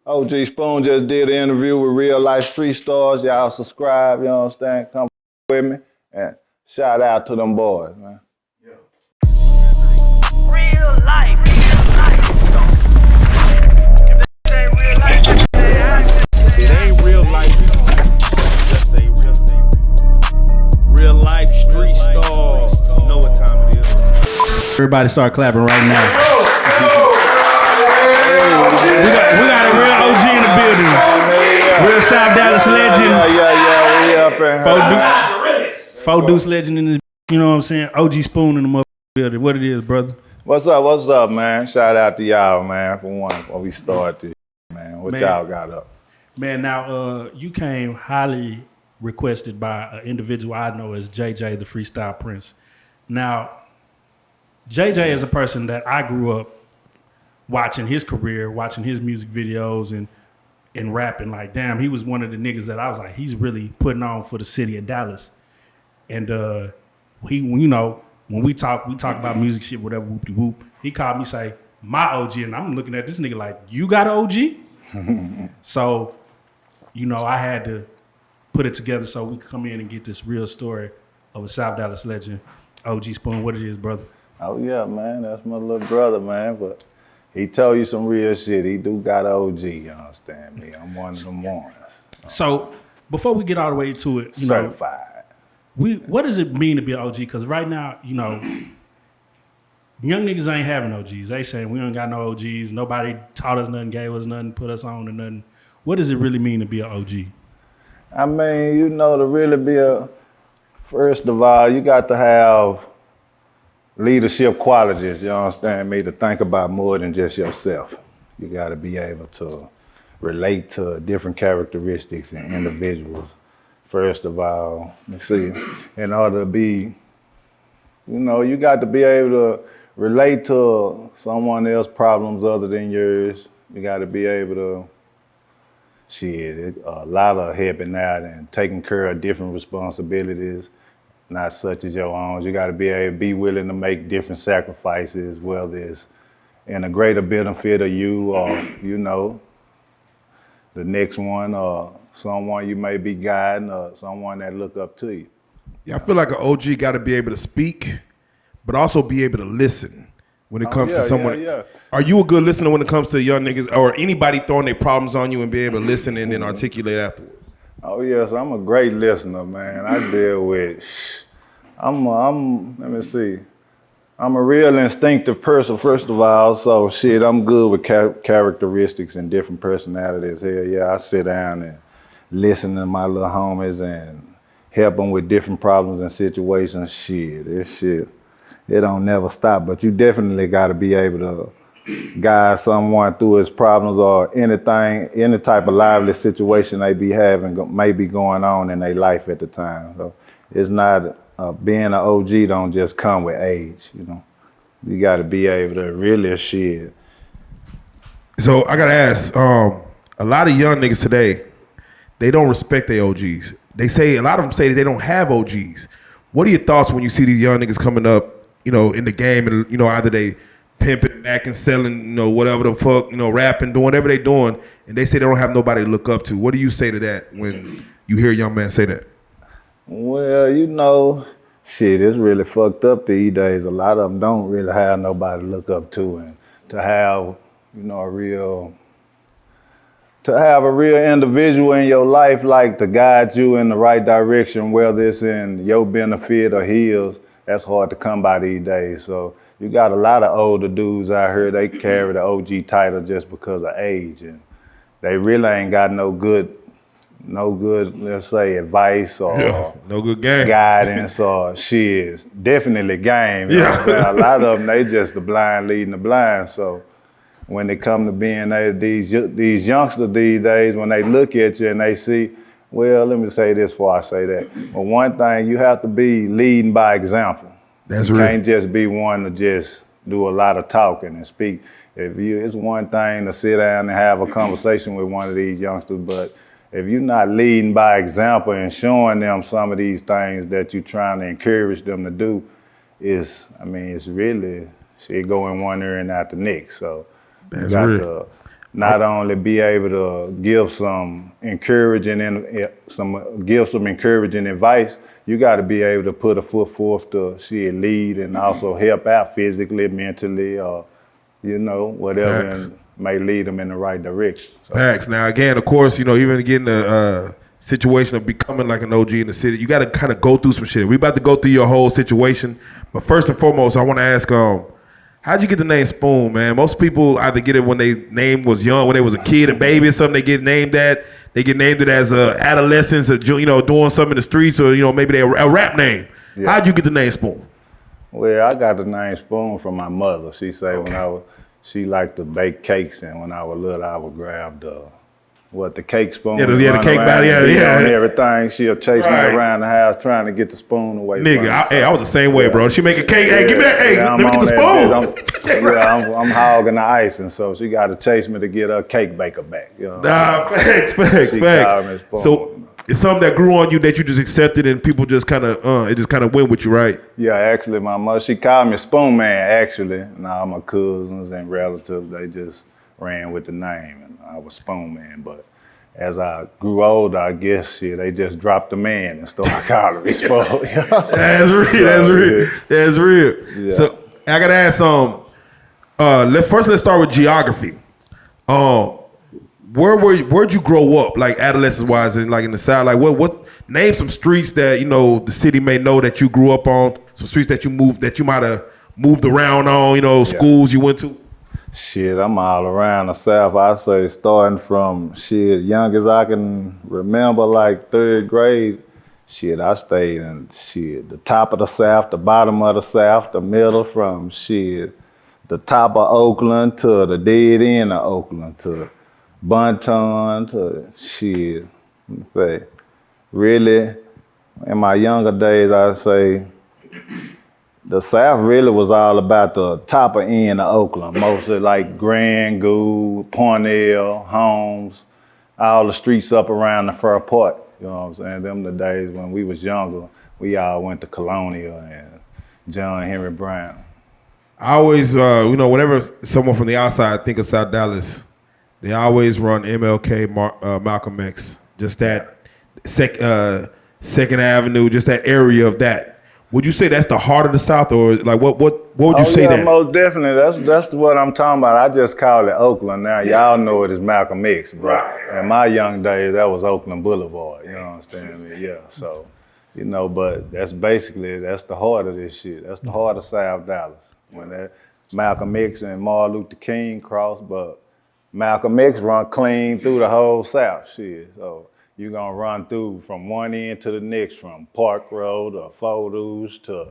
OG Spoon just did an interview with Real Life Street Stars. Y'all subscribe, you know what I'm saying? Come with me. And shout out to them boys, man. Real life. It ain't real life. Just say real life street stars. You know what time it is. Everybody start clapping right now. We got a real OG in the building. Real South Dallas legend. We up in Four Deuce legend in this, you know what I'm saying? OG Spoon in the motherfucking building. What it is, brother? What's up, man? Shout out to y'all, man, for one, before we start this, man. What y'all got up? Man, now, you came highly requested by an individual I know as JJ, the Freestyle Prince. Now, JJ is a person that I grew up watching his career, watching his music videos and rapping. Like, damn, he was one of the niggas that I was like, he's really putting on for the city of Dallas. And he, you know, when we talk about music shit, whatever, whoop-de-whoop, he called me, say, my OG, and I'm looking at this nigga like, you got an OG? So, you know, I had to put it together so we could come in and get this real story of a South Dallas legend, OG Spoon. What it is, brother? Oh, yeah, man. That's my little brother, man. But he told you some real shit. He do got an OG, you understand me? I'm one of them ones. So, before we get all the way to it, you Certified. know, what does it mean to be an OG? Because right now, you know, young niggas ain't having OGs. They saying we ain't got no OGs. Nobody taught us nothing, gave us nothing, put us on to nothing. What does it really mean to be an OG? I mean, you know, to really be first of all, you got to have leadership qualities, you understand me, to think about more than just yourself. You got to be able to relate to different characteristics in individuals. First of all, let's see, in order to be, you know, you got to be able to relate to someone else's problems other than yours. You got to be able to, a lot of helping out and taking care of different responsibilities, not such as your own. You got to be able to be willing to make different sacrifices, whether it's in a greater benefit of you or, you know, the next one or someone you may be guiding or someone that look up to you. Yeah, I feel like an OG got to be able to speak, but also be able to listen when it comes to someone. Yeah. Are you a good listener when it comes to young niggas or anybody throwing their problems on you and be able to listen and then articulate afterwards? Oh yes, I'm a great listener, man. I deal with, let me see. I'm a real instinctive person, first of all, so I'm good with characteristics and different personalities. Hell yeah, I sit down and listen to my little homies and help them with different problems and situations. It don't never stop, but you definitely got to be able to guide someone through his problems or anything, any type of lively situation they be having, may be going on in their life at the time. So it's not, being an OG don't just come with age, you know. You got to be able to really shit. So I got to ask, a lot of young niggas today, they don't respect their OGs. A lot of them say that they don't have OGs. What are your thoughts when you see these young niggas coming up, you know, in the game and, you know, either they pimping back and selling, you know, whatever the fuck, you know, rapping, doing whatever they doing, and they say they don't have nobody to look up to. What do you say to that when you hear a young man say that? Well, you know, it's really fucked up these days. A lot of them don't really have nobody to look up to, and to have, you know, a real individual in your life, like to guide you in the right direction, whether it's in your benefit or his, that's hard to come by these days. So you got a lot of older dudes out here, they carry the OG title just because of age, and they really ain't got no good, let's say, advice or no good game. Guidance or definitely game. You know what I'm saying? A lot of them, they just the blind leading the blind. So when they come to being these youngsters these days, when they look at you and they see, well, let me say this before I say that. But one thing, you have to be leading by example. That's you real. Can't just be one to just do a lot of talking and speak. It's one thing to sit down and have a conversation with one of these youngsters, but if you're not leading by example and showing them some of these things that you're trying to encourage them to do, it's really going one ear and out the next. So That's you got real. to not only be able to give some encouraging and give some encouraging advice, you got to be able to put a foot forth to lead and also help out physically, mentally, or whatever, Facts. and may lead them in the right direction. So, Facts. Now, again, of course, even getting the situation of becoming like an OG in the city, you got to kind of go through some shit. We about to go through your whole situation, but first and foremost, I want to ask, how'd you get the name Spoon, man? Most people either get it when they name was young, when they was a kid, a baby, or something. They get named that. They get named it as adolescents, doing something in the streets, or maybe they a rap name. Yeah. How'd you get the name Spoon? Well, I got the name Spoon from my mother. She say she liked to bake cakes, and when I was little, I would grab the cake spoon. The run cake around batter, and beat yeah. on everything. She'll chase Right. me around the house trying to get the spoon away from me. Nigga, I was the same way, bro. She make a cake. Hey, give me that. Hey, let me get the spoon. I'm hogging the ice, and so she got to chase me to get her cake baker back. Nah, facts. She called me Spoon. So it's something that grew on you that you just accepted, and people just kind of, it just kind of went with you, right? Yeah, actually, my mother, she called me Spoon Man, actually. And all my cousins and relatives, they just ran with the name, and I was Spoon Man. But as I grew older, I guess, they just dropped the man and started calling me Spoon. That's real. That's real. Yeah. So I gotta ask, let's start with geography. Where'd you grow up, like adolescence wise, and like in the South? Like what name some streets that the city may know that you grew up on, some streets that you might have moved around on, schools you went to? Shit, I'm all around the South. I say starting from young as I can remember, like 3rd grade. I stayed in the top of the South, the bottom of the South, the middle, from the top of Oakland to the dead end of Oakland, to Bunton, to really, in my younger days, I'd say the South really was all about the top of end of Oakland, mostly like Grand, Gould, Parnell, Holmes, all the streets up around the Fur Park. You know what I'm saying? Them the days when we was younger, we all went to Colonial and John Henry Brown. I always, whenever someone from the outside think of South Dallas, they always run MLK, Malcolm X, just that Second Avenue, just that area of that. Would you say that's the heart of the South, or like what would you say that? Most definitely. That's what I'm talking about. I just call it Oakland now. Y'all know it as Malcolm X, but right. In my young days, that was Oakland Boulevard. You know what I'm saying? Yeah. So, but that's the heart of this shit. That's the heart of South Dallas. When that Malcolm X and Martin Luther King crossed, but Malcolm X run clean through the whole South. So you're gonna run through from one end to the next, from Park Road to Folders to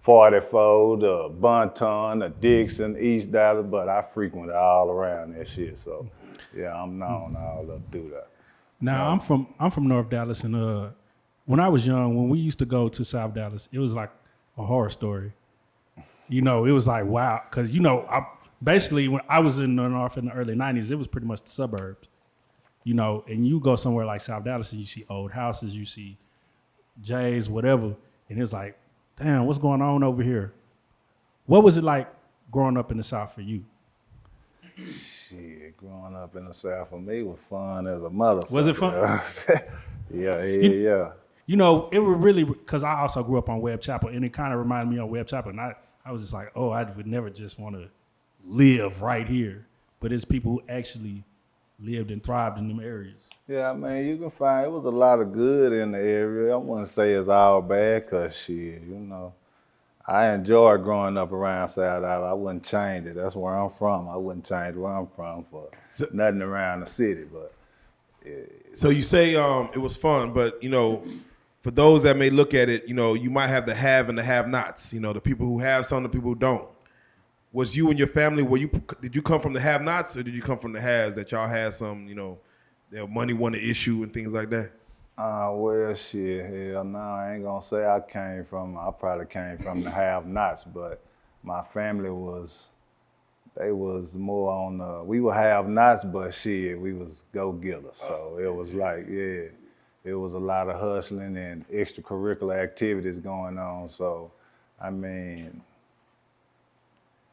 44 to Bunton to Dixon, East Dallas, but I frequented all around that shit. So yeah, I'm known all up through that. Now I'm from North Dallas, and when I was young, when we used to go to South Dallas, it was like a horror story. It was like wow, because basically when I was in the North in the early '90s, it was pretty much the suburbs. And you go somewhere like South Dallas and you see old houses, you see J's, whatever, and it's like, damn, what's going on over here? What was it like growing up in the South for you? Shit, growing up in the South for me was fun as a motherfucker. Was it fun? Yeah. It was really, because I also grew up on Webb Chapel, and it kind of reminded me of Webb Chapel, and I was just like, oh, I would never just want to live right here. But it's people who actually lived and thrived in them areas. Yeah, I mean, you can find, it was a lot of good in the area. I wouldn't say it's all bad, because I enjoyed growing up around South Dallas. I wouldn't change it. That's where I'm from. I wouldn't change where I'm from for nothing around the city. But So you say it was fun, but for those that may look at it, you might have the have and the have-nots. The people who have some, the people who don't. Was you and your family, did you come from the have-nots, or did you come from the haves, that y'all had some, their money wasn't an issue and things like that? Well, shit, hell no, I ain't gonna say I probably came from the have-nots, but my family they was more on we were have-nots, but shit, we was go-getters. So it was like, it was a lot of hustling and extracurricular activities going on. So, I mean,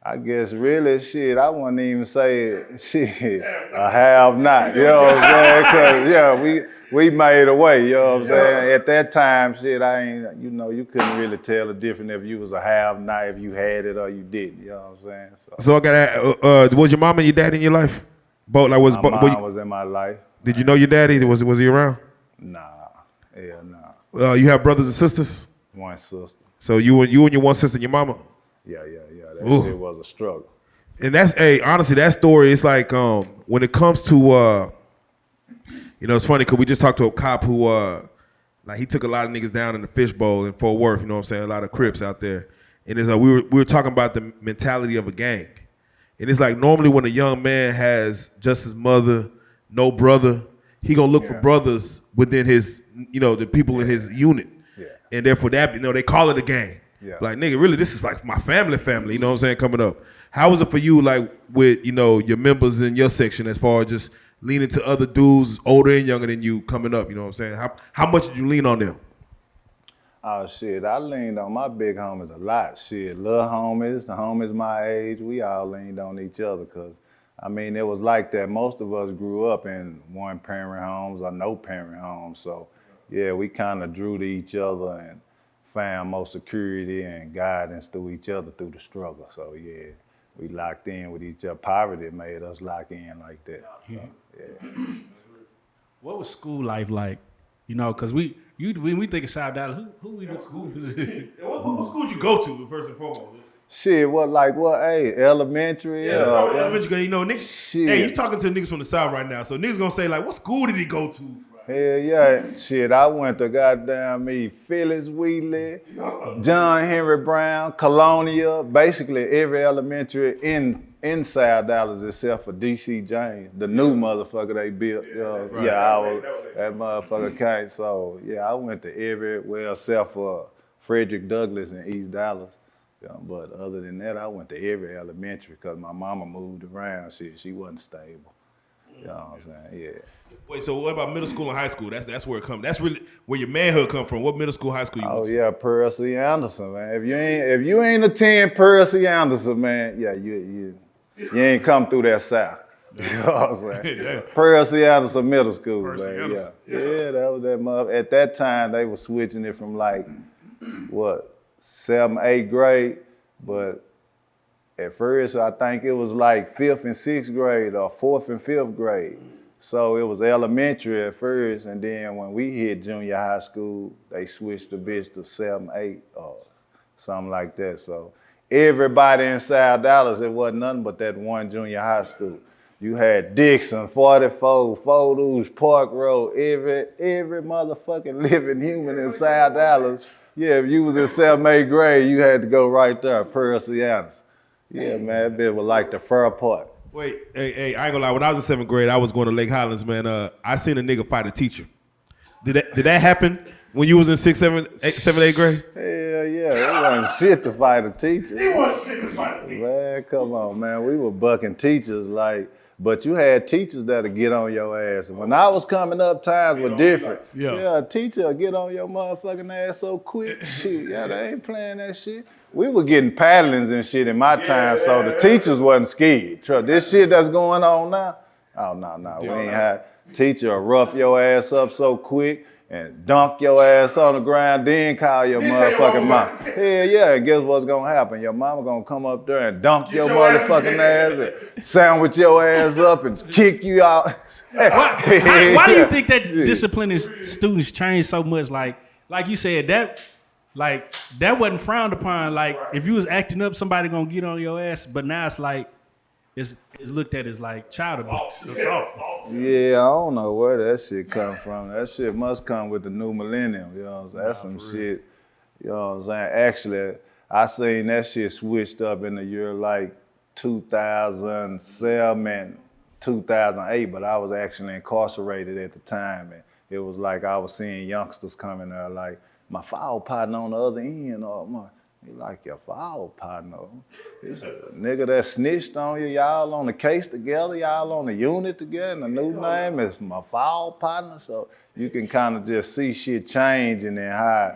I guess really shit, I wouldn't even say shit, a have not, you know what I'm saying? Cause yeah, we made a way, you know what I'm saying? At that time, shit, I ain't, you know, you couldn't really tell the difference if you was a have not, if you had it or you didn't, you know what I'm saying? So I got was your mom and your dad in your life? Both like My mom was in my life. Did you know your daddy? Was he around? Nah, hell nah. You have brothers and sisters? One sister. So you and your one sister and your mama? Yeah. That Ooh. shit was a struggle. And that's honestly, that story is like when it comes to you know, it's funny because we just talked to a cop who like he took a lot of niggas down in the fishbowl in Fort Worth, you know what I'm saying? A lot of Crips out there. And it's we were talking about the mentality of a gang. And it's like normally when a young man has just his mother, no brother, he gonna look for brothers within his, you know, the people in his unit. Yeah. And therefore that, you know, they call it a gang. Yeah. Like, nigga, really, this is like my family, you know what I'm saying, coming up. How was it for you, like, with, you know, your members in your section as far as just leaning to other dudes older and younger than you coming up, you know what I'm saying? How much did you lean on them? Oh shit, I leaned on my big homies a lot. Shit, little homies, the homies my age, we all leaned on each other because, I mean, it was like that. Most of us grew up in one parent homes or no parent homes. So yeah, we kind of drew to each other and found more security and guidance through each other through the struggle. So yeah, we locked in with each other. Poverty made us lock in like that. So, yeah. What was school life like? You know, because when we think of South Dallas, who we went to school? What school did you go to, first and foremost? Shit, what age? Elementary? Yeah, elementary. You know, niggas. Shit. Hey, you talking to niggas from the South right now, so niggas gonna say like, what school did he go to? Hell yeah, shit, I went to goddamn Phyllis Wheatley, John Henry Brown, Colonia, basically every elementary in South Dallas except for DC James, the new motherfucker they built. That motherfucker came. So yeah, I went to everywhere except for Frederick Douglass in East Dallas. Yeah, but other than that, I went to every elementary because my mama moved around. She wasn't stable. You know what I'm saying? Yeah. Wait, so what about middle school and high school? That's where it comes. That's really where your manhood come from. What middle school, high school you went to? Yeah, Pearl C. Anderson, man. If you ain't attend Pearl C. Anderson, man, yeah, you ain't come through that South. You know what I'm saying? Pearl C. Anderson Middle School, man. Yeah, that was that mother. At that time, they were switching it from like, 7th, 8th grade, but at first, I think it was like 5th and 6th grade or 4th and 5th grade. So it was elementary at first, and then when we hit junior high school, they switched the bitch to 7th, 8th or something like that. So everybody in South Dallas, it wasn't nothing but that one junior high school. You had Dixon, 44, Folders, Park Road, every motherfucking living human in South Dallas. Yeah, if you was in 7th, 8th grade, you had to go right there, Pearl C. Anderson. Yeah, man, that bit was like the fur part. Wait, hey, I ain't gonna lie. When I was in 7th grade, I was going to Lake Highlands, man. I seen a nigga fight a teacher. Did that happen when you was in 7th, 8th grade? Hell yeah, it wasn't shit to fight a teacher. It wasn't shit to fight a teacher. Man, come on, man. We were bucking teachers but you had teachers that'll get on your ass. And when I was coming up, times were different. Yeah, a teacher will get on your motherfucking ass so quick. Shit, yeah, they ain't playing that shit. We were getting paddlings and shit in my time, so the teachers wasn't scared. This shit that's going on now, oh, no. We ain't had teacher will rough your ass up so quick and dunk your ass on the ground, then call your motherfucking mom. Hell yeah, and guess what's gonna happen? Your mama gonna come up there and dunk your motherfucking ass and sandwich your ass up and kick you out. Why do you think that disciplining students changed so much? Like you said, that wasn't frowned upon. Like if you was acting up, somebody gonna get on your ass. But now it's like it's looked at as like child abuse. Yeah, I don't know where that shit come from. That shit must come with the new millennium. You know what I'm saying? That's some shit. You know what I'm saying? Actually, I seen that shit switched up in the year like 2007 and 2008, but I was actually incarcerated at the time, and it was like I was seeing youngsters coming there like, my foul partner on the other end, or he like your foul partner. It's a nigga that snitched on you, y'all on the case together, y'all on the unit together, and the new name is my foul partner. So you can kind of just see shit change, and then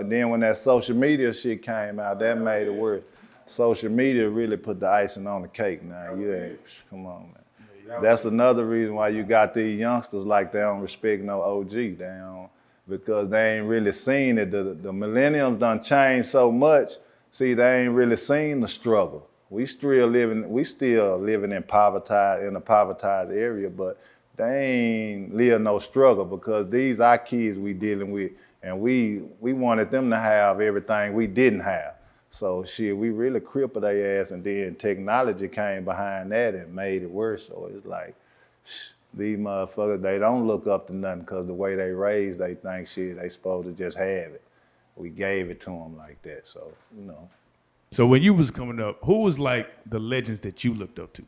then when that social media shit came out, that made it worse. social media really put the icing on the cake now. You ain't, come on, man. That's another reason why you got these youngsters like they don't respect no OG. They don't, because they ain't really seen it. The millenniums done changed so much. See, they ain't really seen the struggle. We still living in a povertized area, but they ain't live no struggle because these our kids we dealing with, and we wanted them to have everything we didn't have. So shit, we really crippled their ass, and then technology came behind that and made it worse. So it's like, these motherfuckers, they don't look up to nothing because the way they raised, they think shit, they supposed to just have it. We gave it to them like that, so, you know. So when you was coming up, who was like the legends that you looked up to?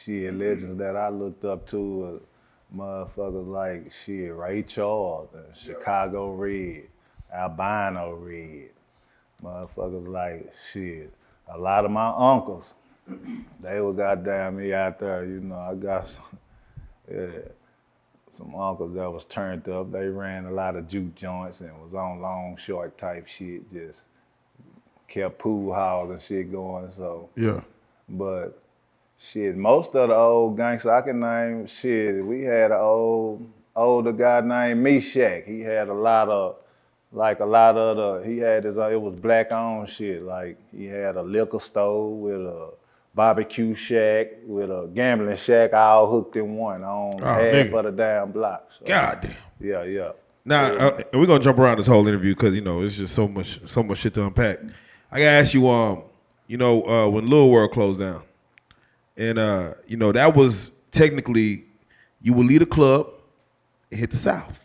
Shit, legends that I looked up to motherfuckers like shit, Ray Charles, Chicago Red, Albino Red. Motherfuckers like shit. A lot of my uncles, they were goddamn me out there, you know. I got some uncles that was turned up. They ran a lot of juke joints and was on long short type shit, just kept pool halls and shit going, so. Yeah. But shit, most of the old gangsters I can name, shit, we had an older guy named Meshack. He had a lot of he had his, it was black owned shit. Like he had a liquor store with a barbecue shack, with a gambling shack, all hooked in one on half of the damn block. So, God damn. Yeah. Now we're gonna jump around this whole interview because you know it's just so much shit to unpack. I gotta ask you, when Lil World closed down, and that was technically you would leave the club and hit the South.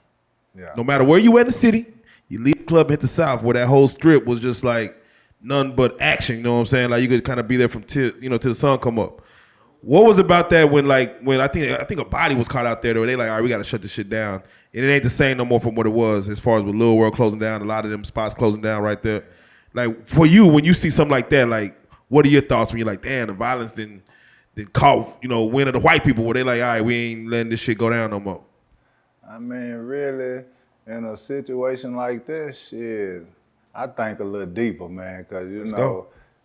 Yeah. No matter where you were in the city, you leave the club and hit the South, where that whole strip was just like none but action. You know what I'm saying? Like you could kind of be there from till the sun come up. What was about that when I think a body was caught out there where they like, all right, we gotta shut this shit down, and it ain't the same no more from what it was as far as with Lil World closing down, a lot of them spots closing down right there. Like for you, when you see something like that, like what are your thoughts when you're like, damn, the violence didn't caught, wind of the white people where they like, all right, we ain't letting this shit go down no more. I mean, really, in a situation like this, shit, I think a little deeper, man, because,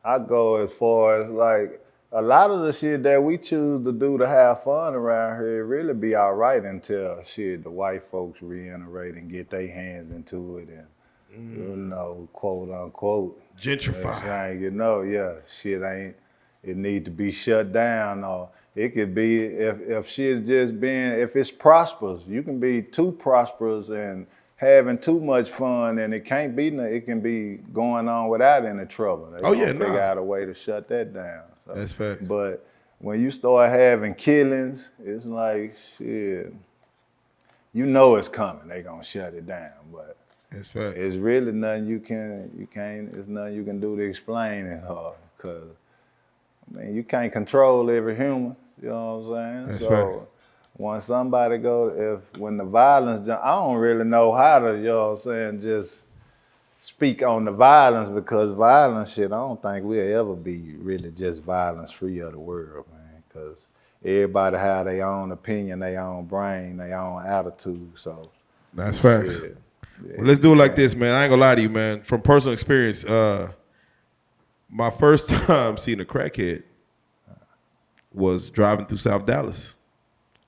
I go as far as, like, a lot of the shit that we choose to do to have fun around here really be all right until, shit, the white folks reiterate and get their hands into it and, quote, unquote. Gentrify. It need to be shut down, or it could be if shit just being, if it's prosperous, you can be too prosperous and having too much fun, and it can't be, it can be going on without any trouble. They figure out a way to shut that down. So, that's facts. But when you start having killings, it's like shit. You know it's coming. They gonna shut it down, but that's facts. it's really nothing it's nothing you can do to explain it, because you can't control every human, you know what I'm saying? That's so right. When somebody when the violence, I don't really know how to, you know what I'm saying, just speak on the violence, because violence shit, I don't think we'll ever be really just violence free of the world, man, because everybody have their own opinion, their own brain, their own attitude, so. That's facts. Yeah. Well, let's do it like this, man. I ain't gonna lie to you, man. From personal experience, my first time seeing a crackhead was driving through South Dallas.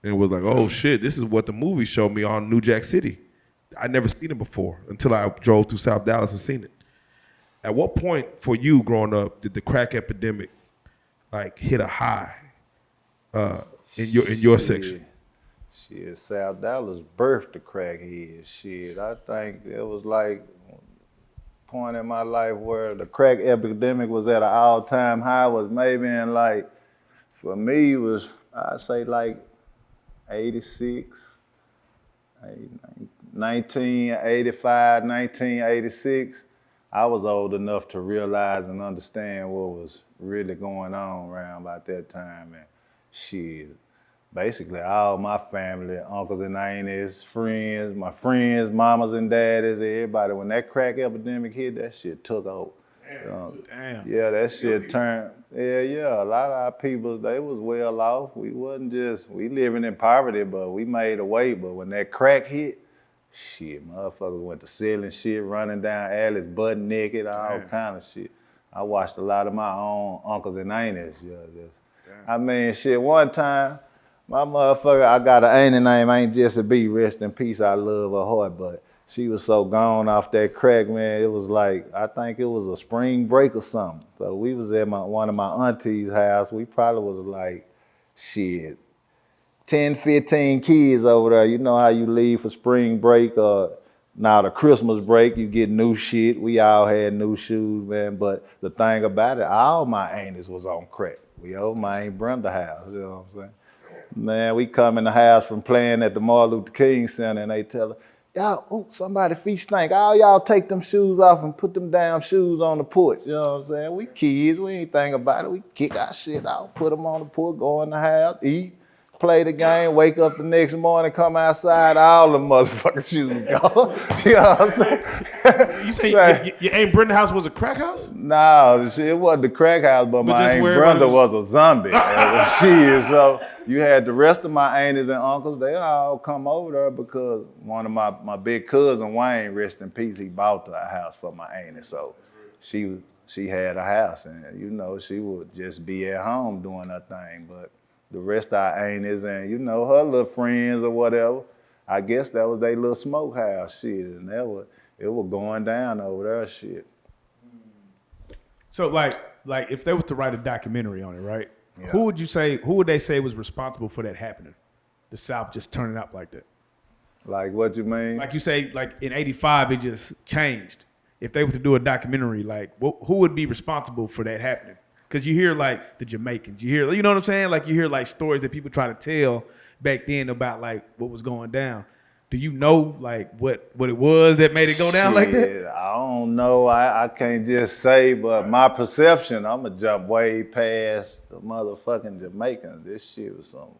And it was like, oh shit, this is what the movie showed me on New Jack City. I'd never seen it before until I drove through South Dallas and seen it. At what point for you growing up did the crack epidemic like hit a high in your section? Shit, South Dallas birthed the crackhead. Shit, I think it was like a point in my life where the crack epidemic was at an all-time high, was maybe in like, for me, was, I'd say like 86, 1985, 1986. I was old enough to realize and understand what was really going on around about that time. And shit, basically all my family, uncles and aunties, friends, my friends, mamas and daddies, everybody, when that crack epidemic hit, that shit took over. Damn. Yeah, that shit turned, a lot of our people, they was well off. We wasn't just, we living in poverty, but we made a way. But when that crack hit, shit, motherfuckers went to selling shit, running down alleys, butt naked, all kind of shit. I watched a lot of my own uncles and aunties. I mean, shit, one time, my motherfucker, I got an auntie name, Ain't Jessie B, rest in peace, I love her heart, but she was so gone off that crack, man, it was like, I think it was a spring break or something. So we was at one of my auntie's house, we probably was like, shit, 10, 15 kids over there. You know how you leave for spring break or now the Christmas break, you get new shit. We all had new shoes, man. But the thing about it, all my aunties was on crack. We over my Aunt Brenda house, you know what I'm saying? Man, we come in the house from playing at the Martin Luther King Center and they tell her, y'all, oh, somebody feet stink. All y'all take them shoes off and put them damn shoes on the porch. You know what I'm saying? We kids, we ain't think about it. We kick our shit out, put them on the porch, go in the house, eat, play the game, wake up the next morning, come outside, all the motherfucking shoes gone. You know what I'm saying? You say your Aunt Brenda house was a crack house? No, it wasn't the crack house, but my just Aunt where Brenda everybody was a zombie. Shit, so you had the rest of my aunties and uncles, they all come over there because one of my big cousin, Wayne, rest in peace, he bought a house for my auntie. So she had a house and, you know, she would just be at home doing her thing. But the rest of our aunties and, you know, her little friends or whatever, I guess that was their little smokehouse shit. And it was going down over there shit. So like if they was to write a documentary on it, right? Yeah. Who would they say was responsible for that happening? The South just turning up like that. Like what you mean? Like you say, like in '85, it just changed. If they were to do a documentary, like who would be responsible for that happening? Because you hear like the Jamaicans, you know what I'm saying? Like you hear like stories that people try to tell back then about like what was going down. Do you know like what it was that made it go down like that? I don't know. I can't just say, but my perception, I'm going to jump way past the motherfucking Jamaicans. This shit was some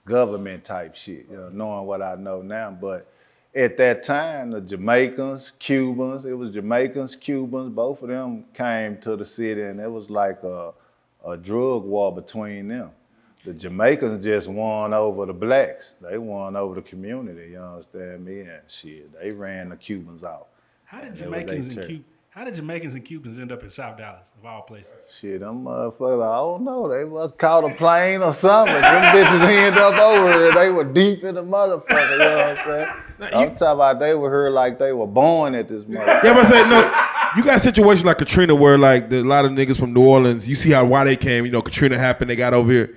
government type shit, you know, knowing what I know now. But at that time, the Jamaicans, Cubans, it was Jamaicans, Cubans, both of them came to the city and it was like a drug war between them. The Jamaicans just won over the blacks. They won over the community, you understand me? And shit, they ran the Cubans out. How did Jamaicans and Cubans end up in South Dallas, of all places? Shit, them motherfuckers, I don't know. They must caught a plane or something. Them bitches end up over here. They were deep in the motherfucker, you know what I'm saying? I'm talking about they were here like they were born at this motherfucker. Yeah, but I say no. You got situations like Katrina where like a lot of niggas from New Orleans, you see why they came. You know, Katrina happened, they got over here.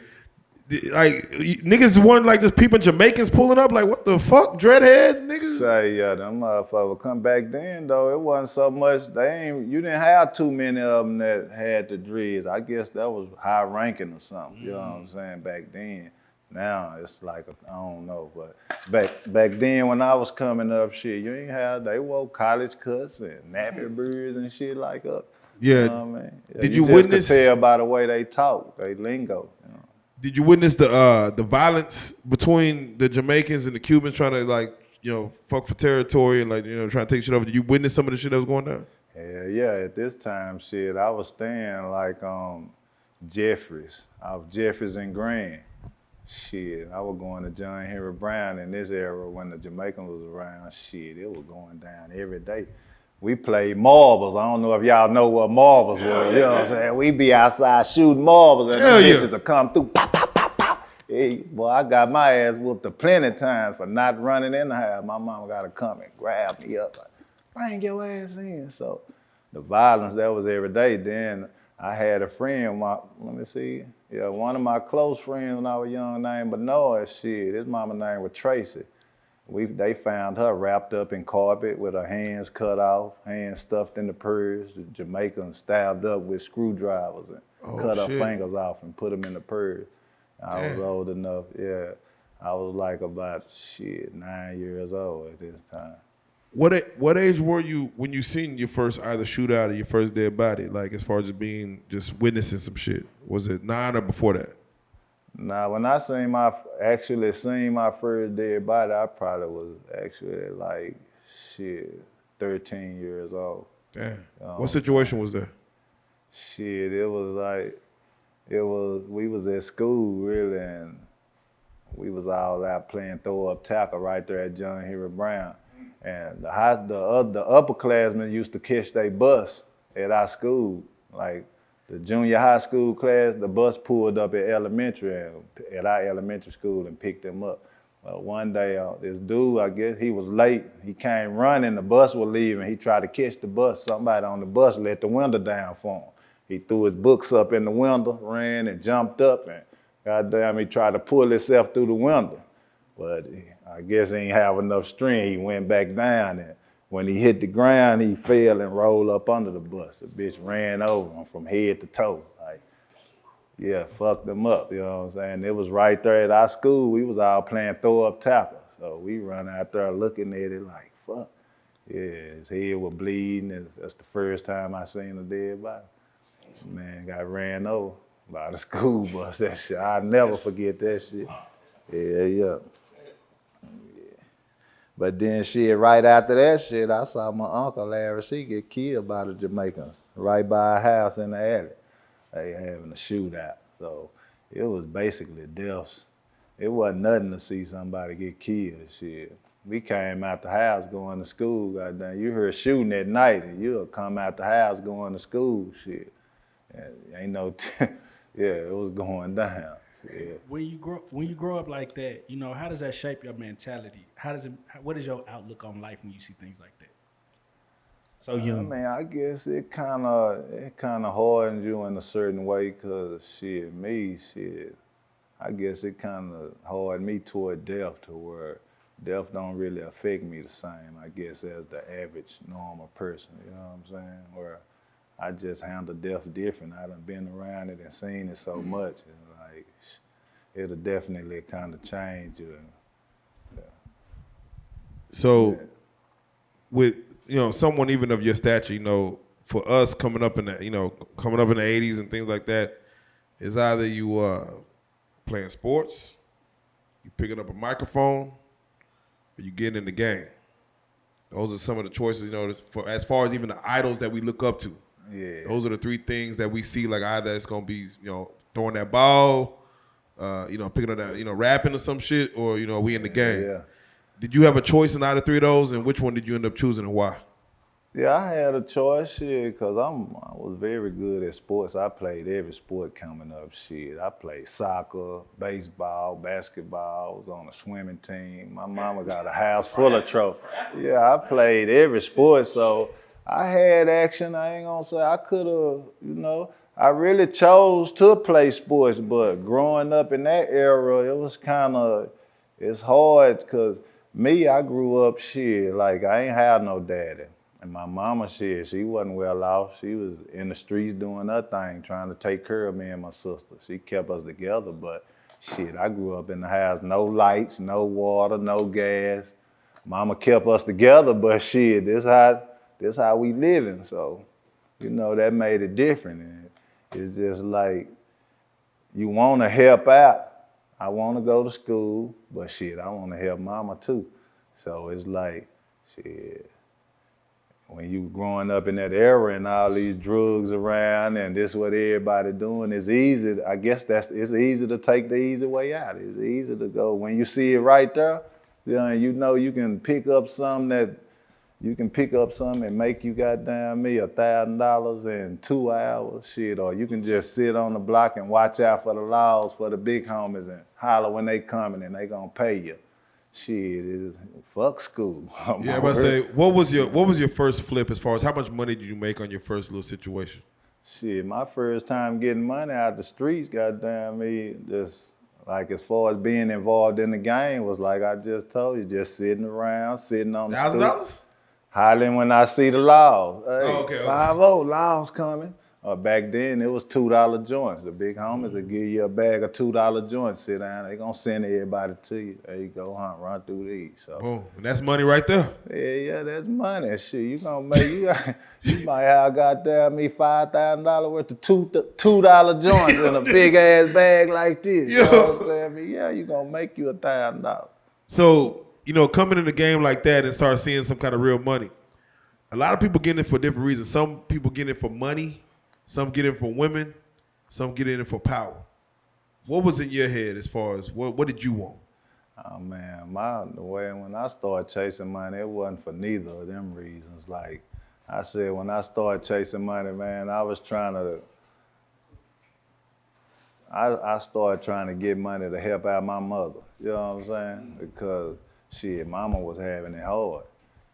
Like niggas weren't like just peeping Jamaicans pulling up. Like what the fuck, dreadheads, niggas. Say yeah, them motherfuckers come back then though. It wasn't so much. You didn't have too many of them that had the dreads. I guess that was high ranking or something. You know what I'm saying? Back then. Now it's like I don't know, but back then when I was coming up, shit, you ain't have. They wore college cuts and nappy beards and shit like that. Yeah. You know what I mean? Yeah, Did you just witness? could tell by the way they talk, they lingo. You know? Did you witness the violence between the Jamaicans and the Cubans trying to like, you know, fuck for territory and like, you know, trying to take shit over? Did you witness some of the shit that was going down? Hell yeah, at this time, shit, I was staying like Jeffries. I was Jeffries and Grand. Shit, I was going to John Henry Brown in this era when the Jamaicans was around. Shit, it was going down every day. We played marbles. I don't know if y'all know what marbles were. You know what I'm saying? We be outside shooting marbles and the bitches will come through. Pop, pop, pop, pop. Hey, boy, I got my ass whooped a plenty of times for not running in the house. My mama got to come and grab me up. Like, bring your ass in. So the violence, that was every day. Then I had a friend, one of my close friends when I was young named Benoit. Shit, his mama name was Tracy. They found her wrapped up in carpet with her hands cut off, hands stuffed in the purse. The Jamaicans stabbed up with screwdrivers and cut her fingers off and put them in the purse. I was old enough, yeah. I was like about 9 years old at this time. What age were you when you seen your first either shootout or your first dead body? Like as far as being just witnessing some shit, was it 9 or before that? Nah, when I actually seen my first dead body, I probably was actually like 13 years old. Damn. What situation was that? Shit, we was at school really, and we was all out playing throw up tackle right there at John Henry Brown. And the upperclassmen used to catch their bus at our school Like the junior high school class, the bus pulled up at our elementary school and picked them up. One day, this dude, I guess he was late. He came running, the bus was leaving. He tried to catch the bus. Somebody on the bus let the window down for him. He threw his books up in the window, ran and jumped up, and goddamn, he tried to pull himself through the window. But I guess he didn't have enough strength. He went back down, and when he hit the ground, he fell and rolled up under the bus. The bitch ran over him from head to toe. Like, yeah, fucked him up, you know what I'm saying? It was right there at our school. We was all playing throw up tackle. So we run out there looking at it like, fuck. Yeah, his head was bleeding. And that's the first time I seen a dead body. Man, got ran over by the school bus. That shit, I'll never forget that shit. Yeah. But then shit, right after that shit, I saw my uncle Larry C get killed by the Jamaicans right by a house in the alley. They having a shootout. So it was basically deaths. It wasn't nothing to see somebody get killed. Shit. We came out the house going to school, goddamn. You heard shooting at night and you'll come out the house going to school, shit. And ain't no, yeah, it was going down. Yeah. When you grow up like that, you know, how does that shape your mentality? What is your outlook on life when you see things like that? So young. I mean, I guess it kind of hardens you in a certain way, cause I guess it kind of hardened me toward death, to where death don't really affect me the same, I guess, as the average normal person. You know what I'm saying? Where I just handle death different. I done been around it and seen it so much, and like it'll definitely kind of change you. Yeah. So, with someone even of your stature, for us coming up in the 80s and things like that, is either you playing sports, you picking up a microphone, or you getting in the game. Those are some of the choices, for as far as even the idols that we look up to. Yeah. Those are the three things that we see. Like either it's gonna be throwing that ball, picking up that rapping or some shit, or we in the game. Yeah. Did you have a choice in either three of those, and which one did you end up choosing and why? Yeah, I had a choice, shit, because I was very good at sports. I played every sport coming up, shit. I played soccer, baseball, basketball. I was on a swimming team. My mama got a house full of trophies. Yeah, I played every sport, so I had action. I ain't gonna say I could have, I really chose to play sports, but growing up in that era, it was it's hard, because I grew up, shit, like I ain't had no daddy. And my mama, shit, she wasn't well off. She was in the streets doing her thing, trying to take care of me and my sister. She kept us together, but shit, I grew up in the house, no lights, no water, no gas. Mama kept us together, but shit, this how we living. So, that made it different. And it's just like, you want to help out. I want to go to school, but shit, I want to help mama too. So it's like, shit, when you growing up in that era and all these drugs around and this what everybody doing, it's easy. I guess it's easy to take the easy way out. It's easy to go. When you see it right there, you can pick up something and make you goddamn me $1,000 in 2 hours, shit. Or you can just sit on the block and watch out for the laws for the big homies and holler when they coming and they gonna pay you. Shit, fuck school. Yeah, but say, what was your first flip as far as how much money did you make on your first little situation? Shit, my first time getting money out the streets, goddamn me, just like as far as being involved in the game was like I just told you, just sitting on the stoop. $1,000? Hollering when I see the laws. Hey, okay. 5-0, laws coming. Back then, it was $2 joints. The big homies would give you a bag of $2 joints. Sit down. They gonna send everybody to you. There you go, run through these. So. Boom. And that's money right there. Yeah, that's money. Shit, you gonna make you might have goddamn me $5,000 worth of $2 joints in a big ass bag like this. You know what I'm saying? Yeah, you gonna make you $1,000. So, coming in the game like that and start seeing some kind of real money. A lot of people get in it for different reasons. Some people get in it for money. Some get in for women, some get in for power. What was in your head as far as what did you want? Oh man, the way when I started chasing money, it wasn't for neither of them reasons. Like, I said when I started chasing money, man, I started trying to get money to help out my mother. You know what I'm saying? Because mama was having it hard.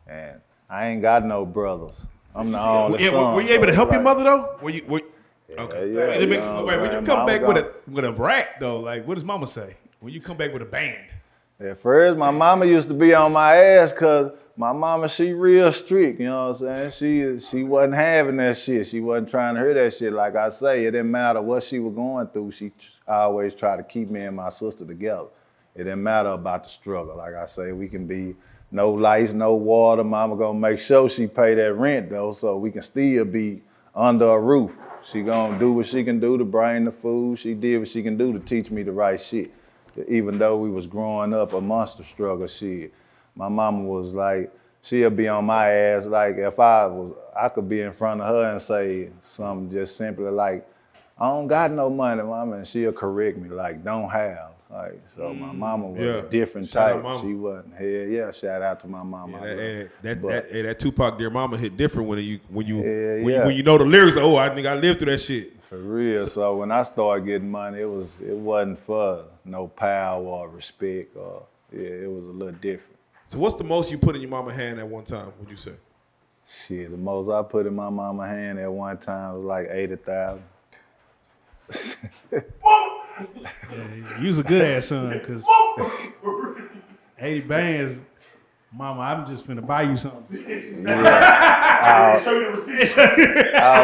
And I ain't got no brothers. I'm the only son. Were you able to help your mother though? Okay. Yeah, Wait, when you come back with a rack though, like what does mama say? When you come back with a band? At first, my mama used to be on my ass because my mama, she real strict, you know what I'm saying? She wasn't having that shit. She wasn't trying to hear that shit. Like I say, it didn't matter what she was going through. She always tried to keep me and my sister together. It didn't matter about the struggle. Like I say, we can be no lights, no water. Mama gonna make sure she pay that rent though, so we can still be under a roof. She gonna do what she can do to bring the food. She did what she can do to teach me the right shit. Even though we was growing up amongst the struggle shit, my mama was like, she'll be on my ass. Like if I could be in front of her and say something just simply like, I don't got no money, mama, and she'll correct me like, don't have. Like, so my mama was a different type. She wasn't shout out to my mama. That Tupac Dear Mama hit different when you know the lyrics. Like, oh, I think I lived through that shit. For real. So when I started getting money, it wasn't for no power or respect it was a little different. So what's the most you put in your mama's hand at one time, would you say? Shit, the most I put in my mama's hand at one time was like 80,000. You was a good ass son, cause 80 bands, mama, I'm just finna buy you something. Yeah.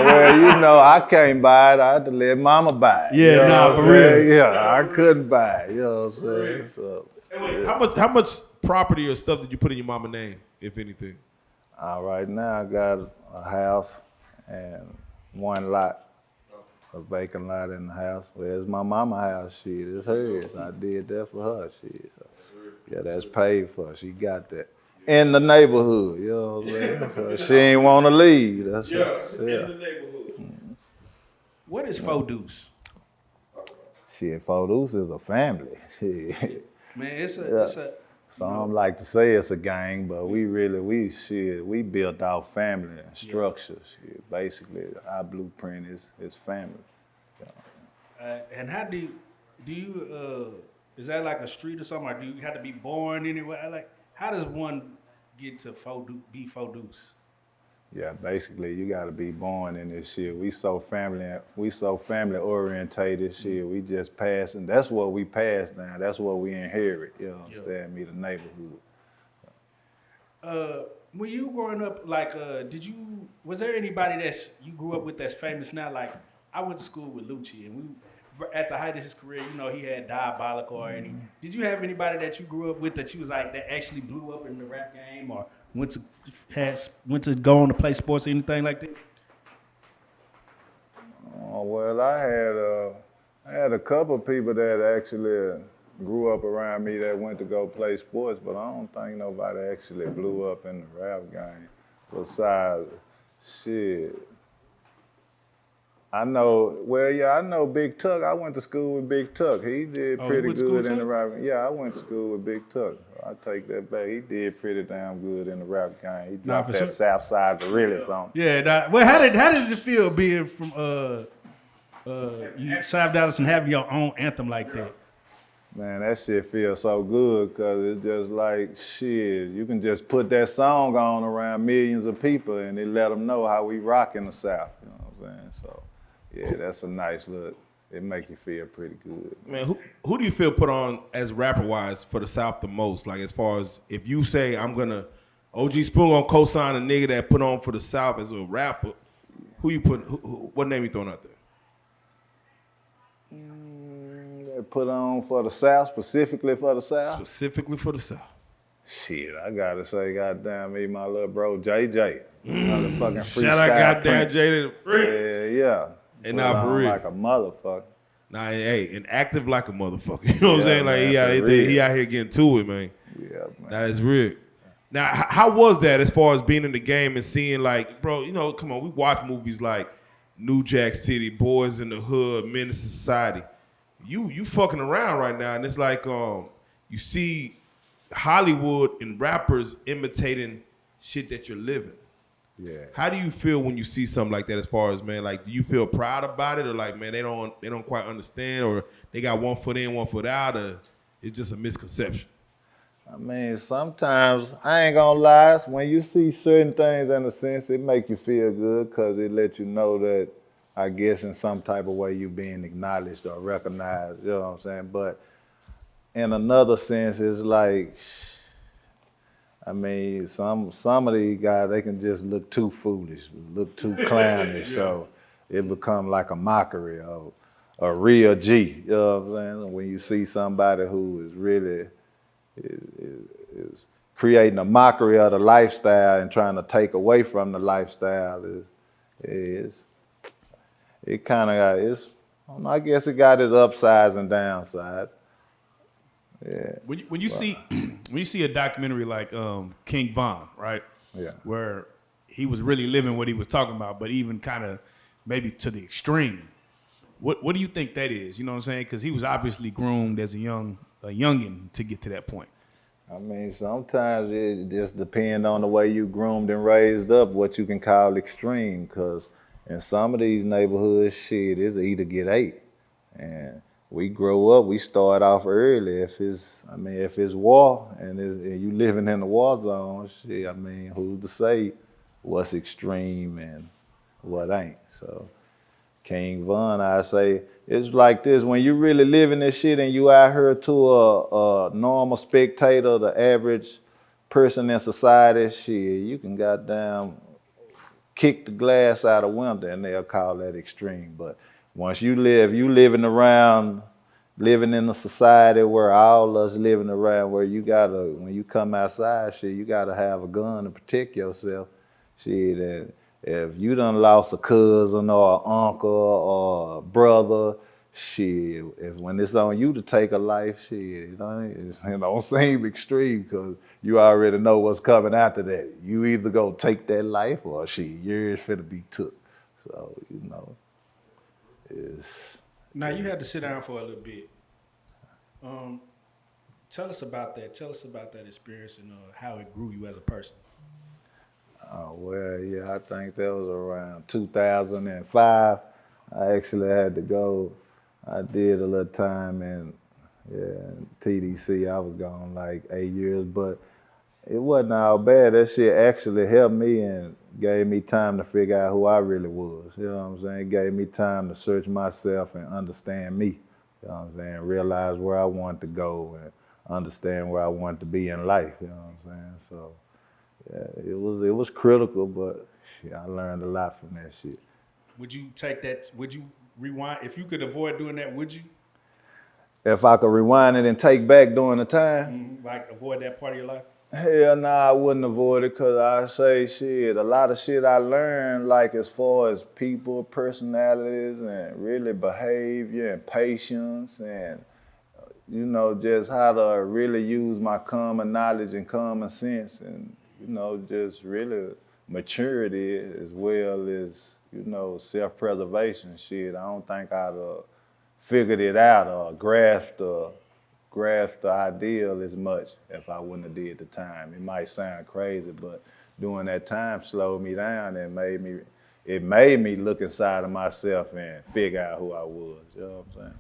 Well, you know, I can't buy it. I had to let mama buy it. Yeah, you know for real. Yeah, I couldn't buy it. You know what I'm saying? So, wait, how much property or stuff did you put in your mama's name, if anything? Right now I got a house and one lot. A vacant lot in the house. Well, it's my mama's house, shit. It's hers. I did that for her, shit. So, yeah, that's paid for. She got that. In the neighborhood, you know what I'm saying? So she ain't want to leave. That's in the neighborhood. Mm-hmm. What is Four Deuce? Shit, Four Deuce is a family. Shit. Man, it's a. Some like to say it's a gang, but we built our family and structure. Shit. Basically, our blueprint is family. And how do you is that like a street or something, or do you have to be born anywhere? Like, how does one get to be Four Deuce? Yeah, basically you gotta be born in this shit. We so family orientated shit. We just pass, and that's what we pass down. That's what we inherit. You know what I'm saying? Me, the neighborhood. When you growing up, like, was there anybody you grew up with that's famous now? Like, I went to school with Lucci, and at the height of his career, you know, he had Diabolical or any. Did you have anybody that you grew up with that you was like that actually blew up in the rap game, or went to go on to play sports or anything like that? Oh, well, I had a couple of people that actually grew up around me that went to go play sports, but I don't think nobody actually blew up in the rap game. Besides, shit. I know Big Tuck. I went to school with Big Tuck. He did pretty good in the rap. Yeah, I went to school with Big Tuck. I take that back. He did pretty damn good in the rap game. He dropped that Southside the realest on. Yeah. Well, how does it feel being from South Dallas and having your own anthem like that? Man, that shit feels so good because it's just like, shit, you can just put that song on around millions of people and it let them know how we rock in the South. You know what I'm saying? So, yeah, that's a nice look. It make you feel pretty good. Man, who do you feel put on as rapper-wise for the South the most? Like, as far as if you say, OG Spoon gonna co-sign a nigga that put on for the South as a rapper, what name you throwing out there? Put on for the South, specifically for the South? Specifically for the South. Shit, I gotta say, goddamn me, my little bro, JJ. Motherfucking freestyle. Shout out goddamn JJ. Yeah. And now for real. Like a motherfucker. Nah, hey, and active like a motherfucker. You know what I'm saying? Like, he out here getting to it, man. Yeah, man. That is real. Now, how was that as far as being in the game and seeing, like, bro, you know, come on, we watch movies like New Jack City, Boys in the Hood, Menace to Society. You fucking around right now, and it's like you see Hollywood and rappers imitating shit that you're living. Yeah. How do you feel when you see something like that? As far as, man, like, do you feel proud about it, or like, man, they don't quite understand, or they got 1 foot in, 1 foot out, or it's just a misconception? I mean, sometimes, I ain't gonna lie, when you see certain things in a sense, it make you feel good because it let you know that, I guess in some type of way you being acknowledged or recognized, you know what I'm saying? But in another sense, it's like, I mean, some of these guys, they can just look too foolish, look too clownish, so it become like a mockery of a real G, you know what I'm saying? When you see somebody who is really is creating a mockery of the lifestyle and trying to take away from the lifestyle, it kind of got, I don't know, I guess it got its upsides and downsides. Yeah. When you see when you see a documentary like King Von, right? Yeah. Where he was really living what he was talking about, but even kind of maybe to the extreme. What do you think that is? You know what I'm saying? Because he was obviously groomed as a youngin to get to that point. I mean, sometimes it just depends on the way you groomed and raised up, what you can call extreme. Because in some of these neighborhoods, shit, it's either get ate. And we grow up, we start off early. If it's war and you living in the war zone, shit, I mean, who's to say what's extreme and what ain't? So King Von, I say, it's like this, when you really living this shit and you out here to a normal spectator, the average person in society, shit, you can goddamn kick the glass out of window and they'll call that extreme. But once you living in a society where all us living around, where when you come outside, shit, you gotta have a gun to protect yourself. Shit, and if you done lost a cousin or an uncle or a brother, shit, when it's on you to take a life, shit, it don't seem extreme because you already know what's coming after that. You either go take that life or shit, yours finna be took. So, Now you had to sit down for a little bit. Tell us about that. Tell us about that experience and how it grew you as a person. Oh, well, yeah, I think that was around 2005. I actually had to go. I did a little time in TDC. I was gone like 8 years, but it wasn't all bad. That shit actually helped me and gave me time to figure out who I really was. You know what I'm saying? It gave me time to search myself and understand me. You know what I'm saying? Realize where I wanted to go and understand where I wanted to be in life. You know what I'm saying? So, yeah, it was critical, but shit, I learned a lot from that shit. Would you take that? Would you rewind? If you could avoid doing that, would you? If I could rewind it and take back during the time? Like avoid that part of your life? Hell nah, I wouldn't avoid it because I say shit, a lot of shit I learned, like as far as people, personalities, and really behavior and patience and, just how to really use my common knowledge and common sense and, just really maturity as well as, self-preservation shit. I don't think I'd have figured it out or grasped the ideal as much if I wouldn't have did the time. It might sound crazy, but during that time slowed me down and it made me look inside of myself and figure out who I was, you know what I'm saying?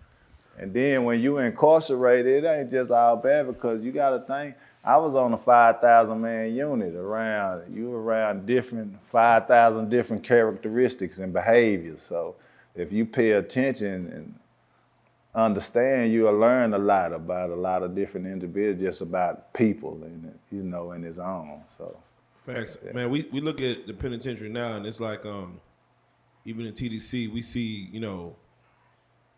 And then when you incarcerated, it ain't just all bad because you gotta think, I was on a 5,000 man unit around different 5,000 different characteristics and behaviors. So if you pay attention and understand, you'll learn a lot about a lot of different individuals, just about people and in his own. So Facts. Yeah. Man, we look at the penitentiary now and it's like even in TDC we see,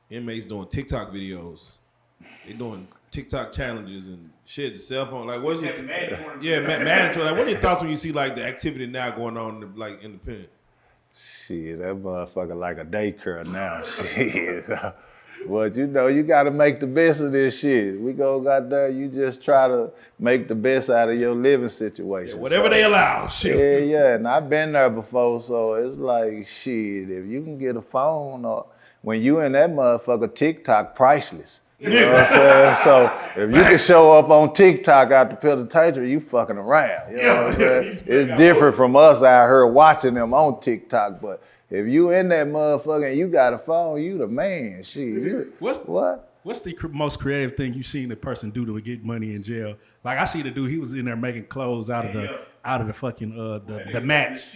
inmates doing TikTok videos. They doing TikTok challenges and shit, the cell phone. Like what's your mandatory. Like what are your thoughts when you see like the activity now going on in the pen? Shit, that motherfucker like a daycare now. Shit. But you gotta make the best of this shit. We got there, you just try to make the best out of your living situation. Yeah, whatever they allow, shit. Yeah, and I've been there before, so it's like, shit, if you can get a phone or when you in that motherfucker, tick-tock priceless. You know what I'm saying? So if you can show up on TikTok out the penitentiary, you fucking around. You know what I'm saying? It's different from us out here watching them on TikTok, but if you in that motherfucker and you got a phone, you the man. Shit. What's the most creative thing you seen a person do to get money in jail? Like I see the dude, he was in there making clothes out of the fucking the mats.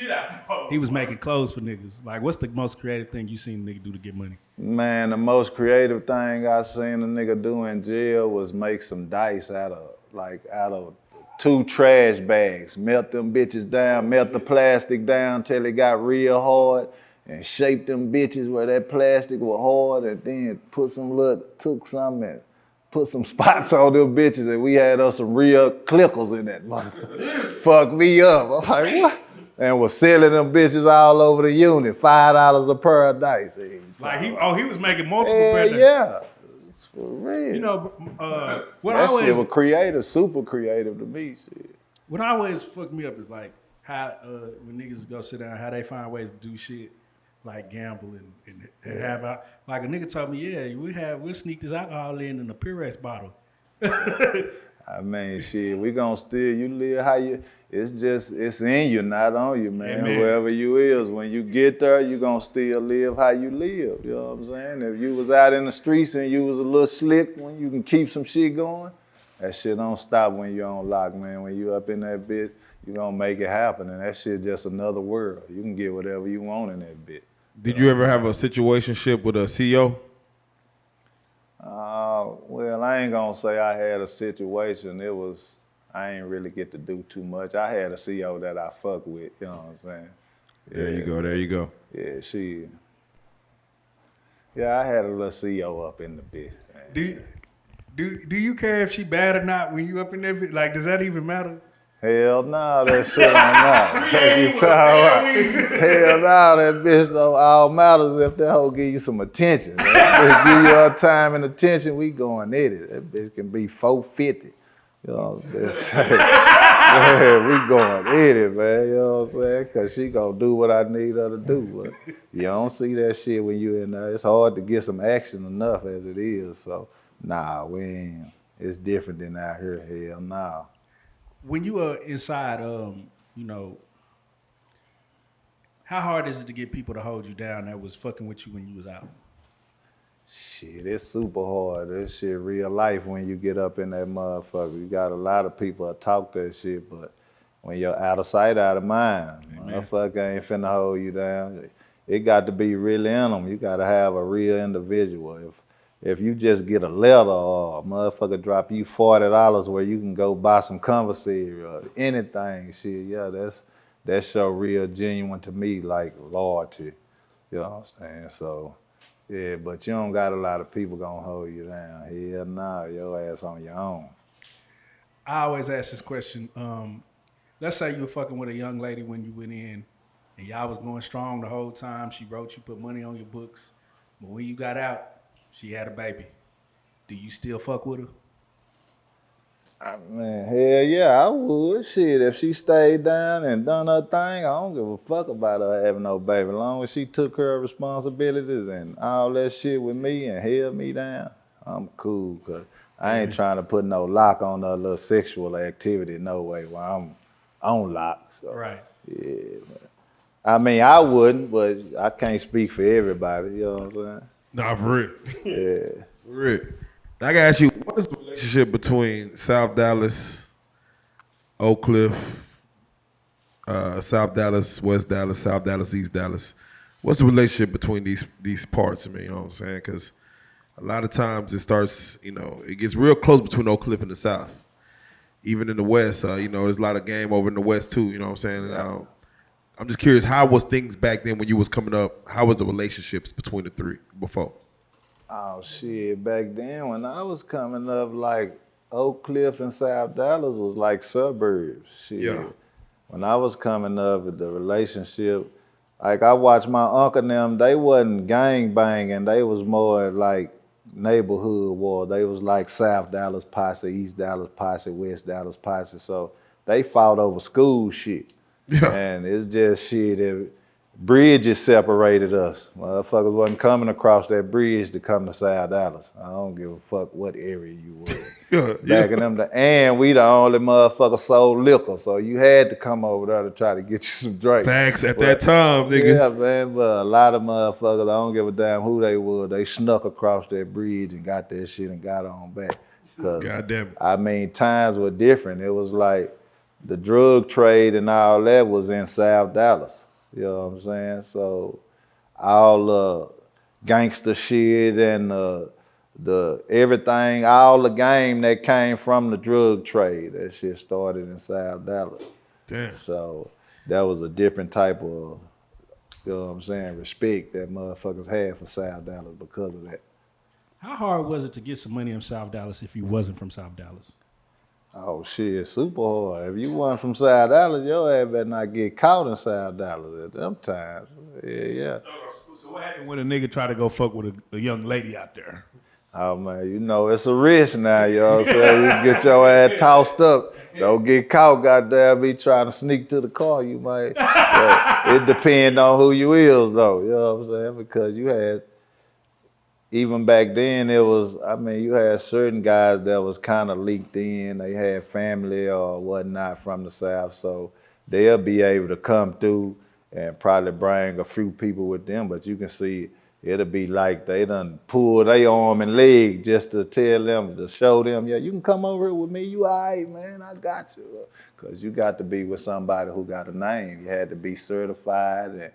He was making clothes for niggas. Like, what's the most creative thing you seen a nigga do to get money? Man, the most creative thing I seen a nigga do in jail was make some dice out of 2 trash bags. Melt them bitches down, melt the plastic down till it got real hard, and shape them bitches where that plastic was hard, and then took some and put some spots on them bitches, and we had us some real clickers in that motherfucker. Fuck me up. I'm like, what? And was selling them bitches all over the unit, $5 a pair of dice. Like he was making multiple pairs. Yeah. It's for real. You know, what that always shit was creative, super creative to me. Shit. What always fucked me up is like how when niggas go sit down, how they find ways to do shit like gamble and have like a nigga told me, yeah, we'll sneak this alcohol in a Pyrex bottle. I mean, shit, we gonna steal. You live how you. It's in you, not on you, man. Amen. Wherever you is, when you get there, you gonna still live how you live. You know what I'm saying? If you was out in the streets and you was a little slick, when you can keep some shit going, that shit don't stop when you're on lock, man. When you up in that bitch, you gonna make it happen, and that shit just another world. You can get whatever you want in that bitch. Did you ever have a situationship with a CEO? Well, I ain't gonna say I had a situation. I ain't really get to do too much. I had a CEO that I fuck with, you know what I'm saying? There you go. Yeah, I had a little CEO up in the bitch. Do you care if she bad or not when you up in there? Like, does that even matter? Hell no, that shit don't matter. Hell no, that bitch don't all matters if that hoe give you some attention. That bitch give you her time and attention, we going at it. That bitch can be 450. You know what I'm saying? Yeah, we going at it, man. You know what I'm saying? Cause she gonna do what I need her to do. But you don't see that shit when you in there. It's hard to get some action enough as it is. So nah, we ain't. It's different than out here. Hell nah. When you are inside, you know, how hard is it to get people to hold you down that was fucking with you when you was out? Shit, it's super hard. This shit real life when you get up in that motherfucker. You got a lot of people that talk that shit, but when you're out of sight, out of mind, motherfucker ain't finna hold you down. It got to be really in them. You got to have a real individual. If you just get a letter or a motherfucker drop you $40 where you can go buy some conversation or anything, shit, yeah, that show real genuine to me, like loyalty. You know what I'm saying? So, yeah, but you don't got a lot of people gonna hold you down. Hell nah, your ass on your own. I always ask this question. Let's say you were fucking with a young lady when you went in and y'all was going strong the whole time. She wrote you, put money on your books. But when you got out, she had a baby. Do you still fuck with her? Man, hell yeah, I would. Shit, if she stayed down and done her thing, I don't give a fuck about her having no baby. As long as she took her responsibilities and all that shit with me and held me down, I'm cool. Cause I ain't trying to put no lock on her little sexual activity, no way, while I'm on lock. So, Right. Yeah, man. I mean, I wouldn't, but I can't speak for everybody, you know what I'm saying? Nah, for real. Yeah. For real. I gotta ask you, what is the relationship between South Dallas, Oak Cliff, South Dallas, West Dallas, South Dallas, East Dallas? What's the relationship between these parts? I mean, you know what I'm saying? Because a lot of times it starts, you know, it gets real close between Oak Cliff and the South. Even in the West, you know, there's a lot of game over in the West too, you know what I'm saying? I'm just curious, how was things back then when you was coming up? How was the relationships between the three before? Oh shit, back then when I was coming up, like Oak Cliff and South Dallas was like suburbs. Shit. Yeah. When I was coming up, the relationship, like I watched my uncle and them, they wasn't gang banging, they was more like neighborhood war. They was like South Dallas posse, East Dallas posse, West Dallas posse. So they fought over school shit. Yeah. And it's just shit, if bridges separated us. Motherfuckers wasn't coming across that bridge to come to South Dallas. I don't give a fuck what area you were. Back in them days. And we the only motherfucker sold liquor, so you had to come over there to try to get you some drinks. Facts at that time, nigga. Yeah, man, but a lot of motherfuckers, I don't give a damn who they were, they snuck across that bridge and got that shit and got on back. God damn it. I mean, times were different. It was like the drug trade and all that was in South Dallas. You know what I'm saying? So all the gangster shit and the everything, all the game that came from the drug trade, that shit started in South Dallas. Damn. So that was a different type of, you know what I'm saying, respect that motherfuckers had for South Dallas because of that. How hard was it to get some money in South Dallas if you wasn't from South Dallas? Oh shit, super hard. If you wasn't from South Dallas, your ass better not get caught in South Dallas at them times. Yeah. So what happened when a nigga try to go fuck with a young lady out there? Oh man, you know it's a risk now, you know what I'm saying? You get your ass tossed up. Don't get caught, goddamn, be trying to sneak to the car, you might. It depends on who you is though, you know what I'm saying? Because you had, even back then, it was, I mean, you had certain guys that was kind of leaked in. They had family or whatnot from the South, so they'll be able to come through and probably bring a few people with them. But you can see it'll be like they done pull their arm and leg just to tell them, to show them, yeah, you can come over here with me. You all right, man, I got you. Because you got to be with somebody who got a name. You had to be certified and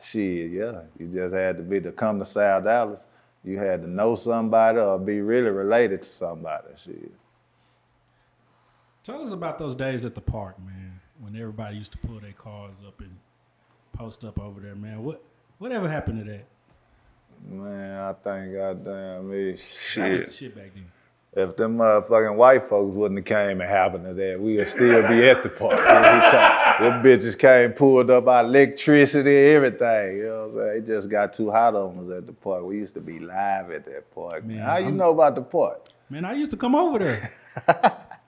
shit, yeah. You just had to be to come to South Dallas. You had to know somebody or be really related to somebody. Shit. Tell us about those days at the park, man, when everybody used to pull their cars up and post up over there, man. Whatever happened to that? Man, I think goddamn me, That was shit. the shit back then. If them motherfucking white folks wouldn't have came and happened to that, we'd still be at the park. Them bitches came, pulled up our electricity, everything. You know what I'm saying? It just got too hot on us at the park. We used to be live at that park. Man, how you know about the park? Man, I used to come over there.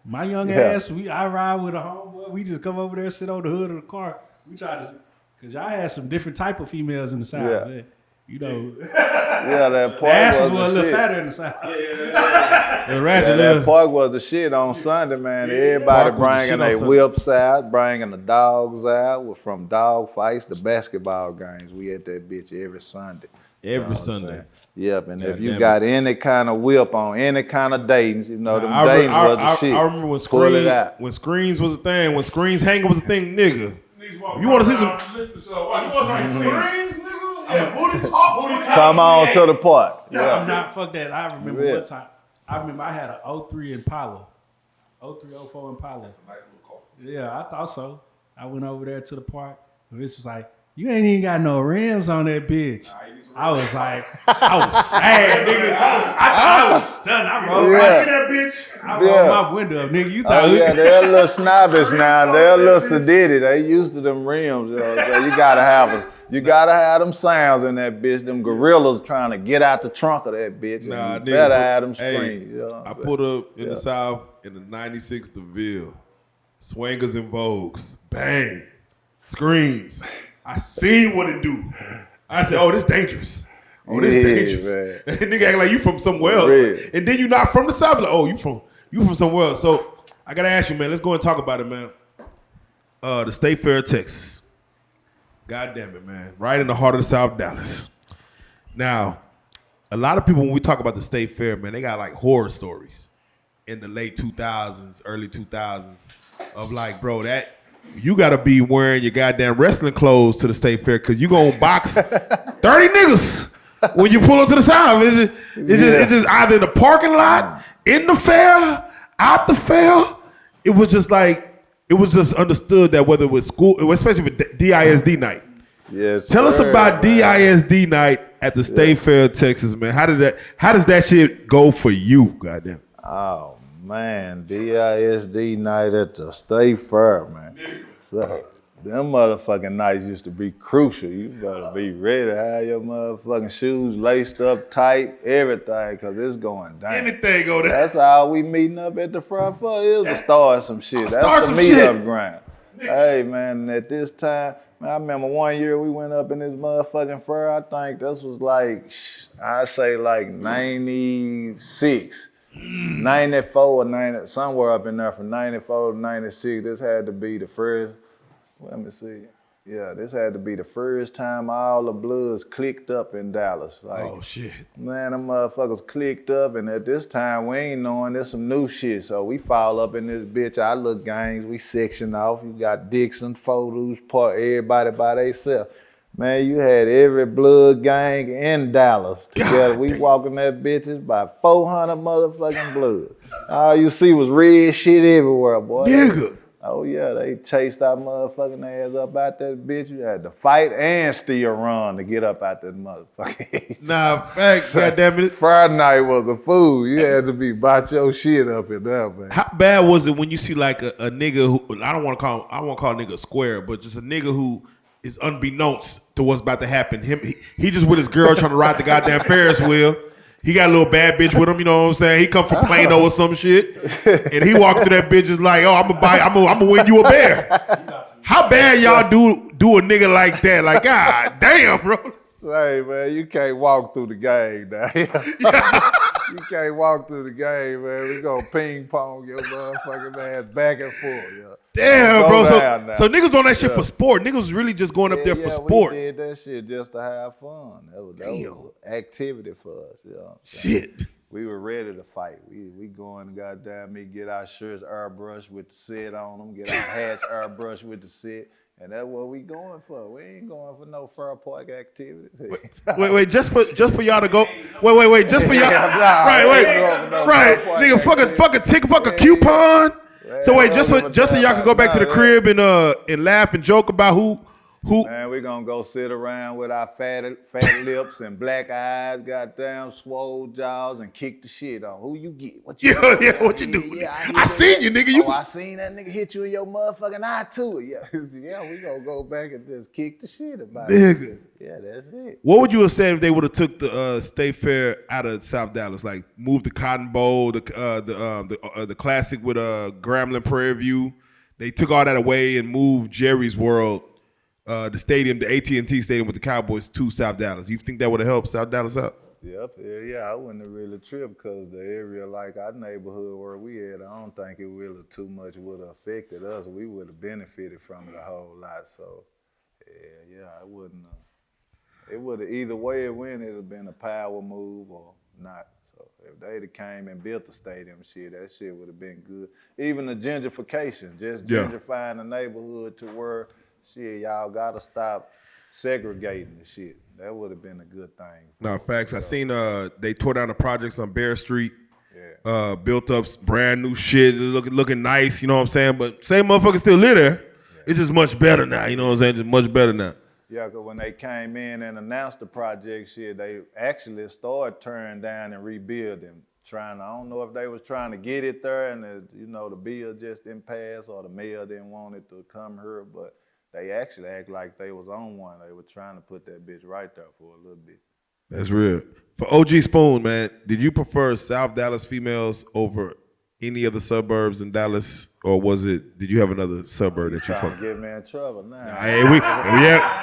My young Yeah. ass, I ride with a homeboy. We just come over there, sit on the hood of the car. We try to, because y'all had some different type of females in the South. Yeah. Man. You know, Yeah, that the park asses was were a the little shit. fatter in the South. Yeah, that park was the shit on Sunday, man. Everybody Park was the shit bringing on their Sunday. whips out, bringing the dogs out, from dog fights to basketball games. We at that bitch every Sunday. You know Every what I'm Sunday. saying? Yep, and if God you damn got any kind of whip on, any kind of dating, you know, them I dating was the shit. remember when Pull it out. when screens was a thing, when screens hanging was a thing, nigga. You want to see some? Come on to the park. I'm Yeah. not, fuck that. I remember Yeah. one time. I remember I had an 03 Impala. 03, 04 Impala. That's a nice little car. Yeah, I thought so. I went over there to the park. And this was like, you ain't even got no rims on that bitch. I was like, I was sad, nigga. I was stunned. I rolled my window up, nigga. You thought Oh yeah, they're a little snobbish now. They're a little sedity. They used to them rims. You know what I'm saying? You gotta have them sounds in that bitch. Them gorillas trying to get out the trunk of that bitch. Nah, And nigga. you better have them Hey, screens. You know what I I'm saying? put up in the South in the 96 DeVille. Swingers and Vogues. Bang. Screens. I seen what it do. I said, oh, this dangerous. Oh, this Yeah, dangerous. And nigga act like you from somewhere else. Real. And then you not from the South. Like, oh, you from somewhere else. So I gotta ask you, man, let's go and talk about it, man. The State Fair of Texas. God damn it, man. Right in the heart of the South Dallas. Now, a lot of people, when we talk about the State Fair, man, they got like horror stories in the late 2000s, early 2000s of like, bro, that you got to be wearing your goddamn wrestling clothes to the State Fair because you going to box 30 niggas when you pull up to the South. It's just either in the parking lot, in the fair, out the fair. It was just like, it was just understood that whether it was school, especially with DISD night. Yes. Tell us sir, about man. DISD night at the State Fair of Texas, man. How does that shit go for you, goddamn? Oh man, DISD night at the State Fair, man. So, them motherfucking nights used to be crucial. You better be ready to have your motherfucking shoes laced up tight, everything, cause it's going down. Anything go there. That's all we meeting up at the front for is to start some shit. Start That's some the meet shit. up ground. Hey man, at this time, Man, I remember one year we went up in this motherfucking fur. I think this was like, I'd say like 96, 94 or 90, somewhere up in there from 94 to 96. This had to be the first, let me see. Yeah, this had to be the first time all the Bloods clicked up in Dallas. Like, Oh shit. man, them motherfuckers clicked up, and at this time we ain't knowing there's some new shit. So we fall up in this bitch. Our little gangs, we section off. You got Dixon, Photos, part everybody by themselves. Man, you had every Blood gang in Dallas together. We walking that bitches by 400 motherfucking Bloods. All you see was red shit everywhere, boy. Nigga. Oh yeah, they chased our motherfucking ass up out that bitch. You had to fight and still run to get up out that motherfucking. Nah, fact, goddamn it. Friday night was a fool. You had to be about your shit up in there, man. How bad was it when you see like a nigga who I won't call a nigga a square, but just a nigga who is unbeknownst to what's about to happen. He just with his girl trying to ride the goddamn Ferris wheel. He got a little bad bitch with him, you know what I'm saying? He come from Plano or some shit, and he walked through that bitch just like, oh, I'm gonna win you a bear. How bad y'all do a nigga like that? Like, god damn, bro. Say, man, you can't walk through the game now. You can't walk through the game, man. We gonna ping pong your motherfucking ass back and forth. Yeah. Damn, bro. So now. niggas on that shit for sport. Niggas was really just going up there for sport. We did that shit just to have fun. That was activity for us. You know what I'm saying? Shit. We were ready to fight. We going goddamn me get our shirts airbrushed with the set on them, get our hats airbrushed with the set. And that's what we going for. We ain't going for no fair park activities. Wait, just for y'all to go. Wait, just for y'all. Right. Nigga, fuck a ticket, fuck a coupon. So wait, just so y'all can go back to the crib and laugh and joke about who. Man, we gonna go sit around with our fat lips and black eyes, goddamn swole jaws, and kick the shit on. Who you get? What you do? Yeah, what you do? I seen you, nigga. I seen that nigga hit you in your motherfucking eye too. Yeah, we gonna go back and just kick the shit about nigga. it. Yeah, that's it. What would you have said if they would have took the State Fair out of South Dallas, like moved the Cotton Bowl, the classic with Grambling Prairie View? They took all that away and moved Jerry's World. The stadium, the AT&T stadium with the Cowboys to South Dallas. You think that would have helped South Dallas out? Yep, yeah, I wouldn't have really tripped because the area like our neighborhood where we at, I don't think it really too much would have affected us. We would have benefited from it a whole lot. So, yeah, I wouldn't. It would have either way it went, it'd have been a power move or not. So if they'd have came and built the stadium, that shit would have been good. Even the gentrification, just gentrifying the neighborhood to where. Shit, y'all gotta stop segregating the shit. That would have been a good thing. No, facts. I seen they tore down the projects on Bear Street. Yeah. Built up brand new shit, looking nice, you know what I'm saying? But same motherfuckers still live there. Yeah. It's just much better now, you know what I'm saying? Just much better now. Yeah, because when they came in and announced the project shit, they actually started tearing down and rebuilding. I don't know if they was trying to get it there and the bill just didn't pass or the mayor didn't want it to come here, but they actually act like they was on one. They were trying to put that bitch right there for a little bit. That's real. For OG Spoon, man, did you prefer South Dallas females over any other suburbs in Dallas, or did you have another suburb that you fucked? Trying to get me in trouble now.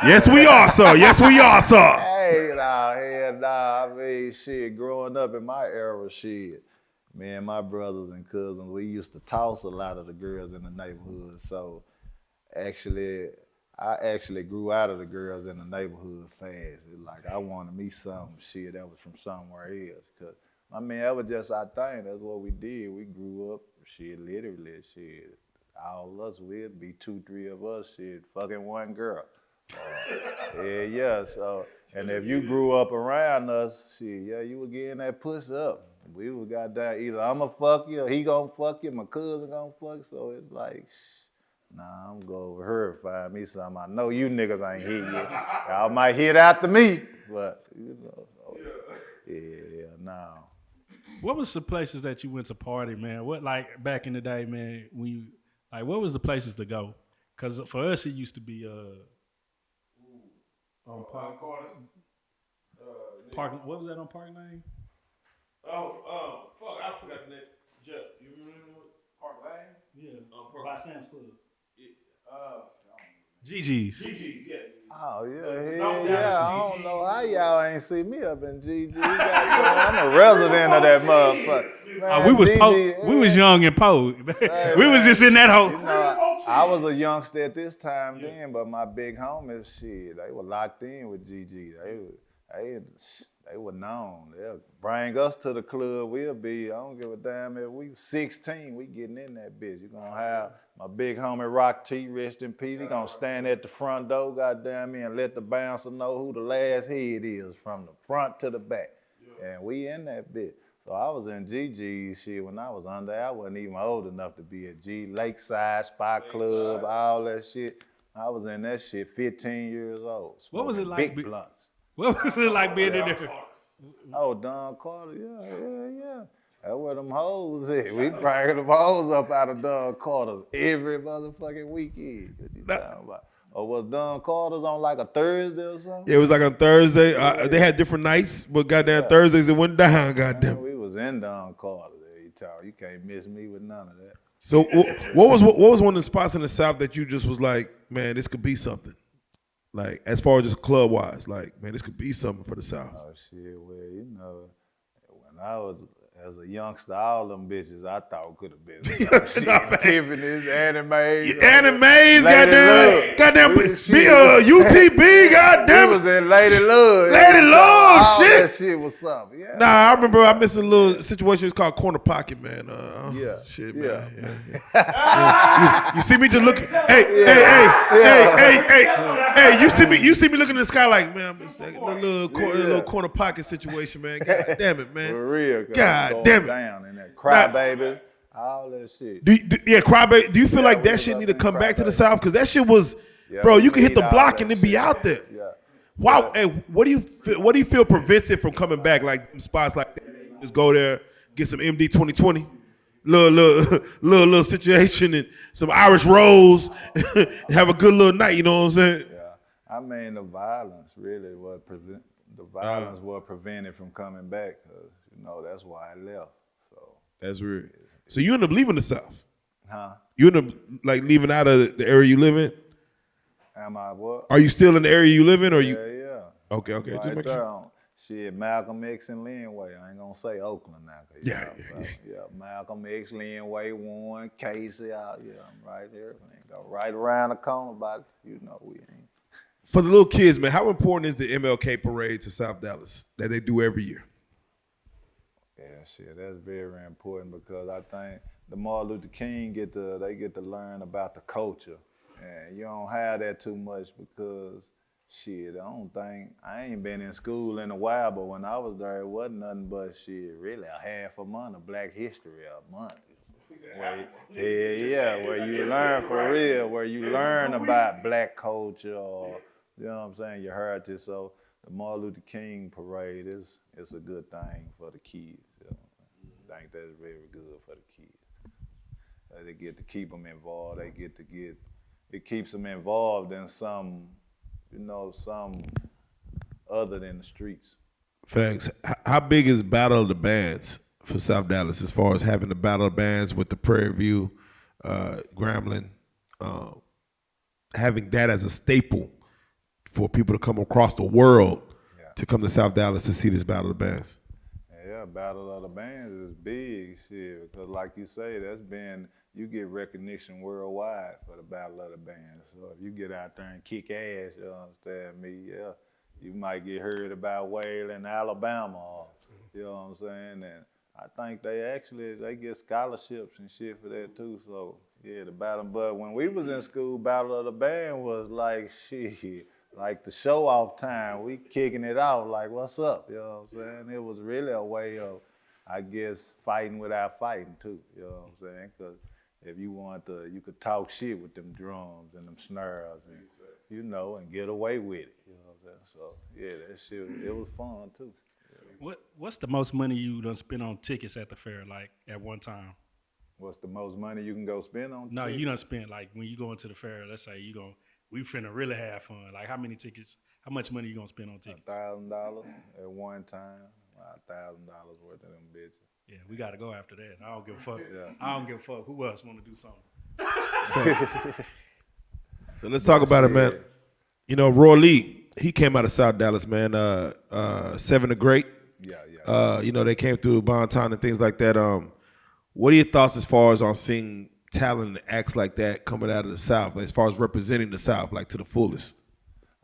Yes, we are, sir. Yes, we are, sir. Hey, I mean, shit, growing up in my era, shit, me and my brothers and cousins, we used to toss a lot of the girls in the neighborhood, so I actually grew out of the girls in the neighborhood fast. Like I wanted me some shit that was from somewhere else. Cause I mean, that was just our thing. That's what we did. We grew up, literally, all of us, we'd be 2-3 of us, fucking one girl. So, and if you grew up around us, you were getting that pussy up. We was goddamn, either I'ma fuck you or he gonna fuck you, my cousin gonna fuck, so it's like, nah, I'm gonna go over here and find me something. I know you niggas ain't hit yet. Y'all might hit after me, but nah. What was the places that you went to party, man? What, like back in the day, man, when you what was the places to go? Cause for us it used to be on Park. Park. What was that on Park Lane? Fuck, I forgot the name. Jeff, you remember Park Lane? Yeah. By Sam's Club. GG's. Oh yeah. I don't know how y'all ain't see me up in GG. I'm a resident of that motherfucker. Man, We was young and po. We was just in that hole. You know, I was a youngster at this time then, but my big homies, shit, they were locked in with GG. They were known. They'll bring us to the club. We'll be, I don't give a damn if we 16, we getting in that bitch. You're gonna have my big homie Rock T, rest in peace. He gonna stand at the front door, goddamn me, and let the bouncer know who the last head is from the front to the back. And we in that bitch. So I was in GG shit when I was under. I wasn't even old enough to be a G. Lakeside, Spot Club, all that shit. I was in that shit 15 years old. What was it like? Big blunts. What was it like being in there? Oh, Don Carter, yeah. That's where them hoes is. We bringing them hoes up out of Don Carter's every motherfucking weekend. What you talking about? Or was Don Carter's on like a Thursday or something? Yeah, it was like on Thursday. They had different nights, but goddamn Thursdays it went down. Goddamn. We was in Don Carter. You can't miss me with none of that. So what was one of the spots in the South that you just was like, man, this could be something? Like, as far as just club wise, like, man, this could be something for the South. Oh shit, well, you know, when I was as a youngster, all them bitches I thought could have been shit. Tiffany's, Animes, goddamn, UTB, goddamn. We was in Lady Love. Lady Love, all shit. That shit was something, yeah. Nah, I remember I missed a little situation. It was called Corner Pocket, man. Shit, yeah. man. Yeah. You see me just looking. Hey, you see me looking in the sky like, man, I'm just like, little corner pocket situation, man. God damn it, man. For real. God damn it. Down in that Crybaby, all that shit. Crybaby. Do you feel like that shit need to come back to the South? Because that shit was, bro. You can hit the block and it be out there. Yeah. Wow. Hey, what do you feel prevents it from coming back? Like spots like that, just go there, get some MD 2020, little situation and some Irish rolls, have a good little night. You know what I'm saying? Yeah. I mean, the violence really was prevented from coming back. Cause you know that's why I left. So that's weird. So you end up leaving the South? Huh? You end up like leaving out of the area you live in? Am I what? Are you still in the area you live in, or you? Yeah. Okay. Right Just make there sure. on shit, Malcolm X and Linway. I ain't gonna say Oakland now. Yeah. Malcolm X, Linway, Warren, Casey. I'm right there. Go right around the corner, but you know we ain't. For the little kids, man, how important is the MLK parade to South Dallas that they do every year? Yeah, shit, that's very important because I think the Martin Luther King get to learn about the culture, and you don't have that too much because shit, I ain't been in school in a while, but when I was there, it wasn't nothing but shit, really a half a month of Black History a month. Where you learn for real, where you learn about Black culture or, you know what I'm saying, your heritage. So the Martin Luther King parade it's a good thing for the kids. You know? I think that's very good for the kids. They get to keep them involved. It keeps them involved in some other than the streets. Thanks. How big is Battle of the Bands for South Dallas as far as having the Battle of the Bands with the Prairie View, Grambling, having that as a staple for people to come across the world to come to South Dallas to see this Battle of the Bands? Yeah, Battle of the Bands is big shit because like you say, you get recognition worldwide for the Battle of the Bands. So if you get out there and kick ass, you understand me, you might get heard about Wayland, Alabama, or, you know what I'm saying? And I think they get scholarships and shit for that too. So yeah, the battle. But when we was in school, Battle of the Band was like shit, like the show off time. We kicking it out like, what's up? You know what I'm saying? It was really a way of, I guess, fighting without fighting too. You know what I'm saying? Because if you want to, you could talk shit with them drums and them snares and, you know, and get away with it. You know what I'm saying? So yeah, that shit, it was fun too. What's the most money you done spent on tickets at the fair, like at one time? What's the most money you can go spend on? No, tickets? you done spent like when you go into the fair. Let's say we finna really have fun. Like how much money you gonna spend on tickets? $1,000 at one time. $1,000 worth of them bitches. Yeah, we gotta go after that. I don't give a fuck. Yeah. I don't give a fuck who else want to do something. So let's talk about it, man. You know, Roy Lee, he came out of South Dallas, man. Seven the Great. Yeah. You know, they came through Bonton and things like that. What are your thoughts as far as on seeing talent and acts like that coming out of the South, as far as representing the South, like to the fullest?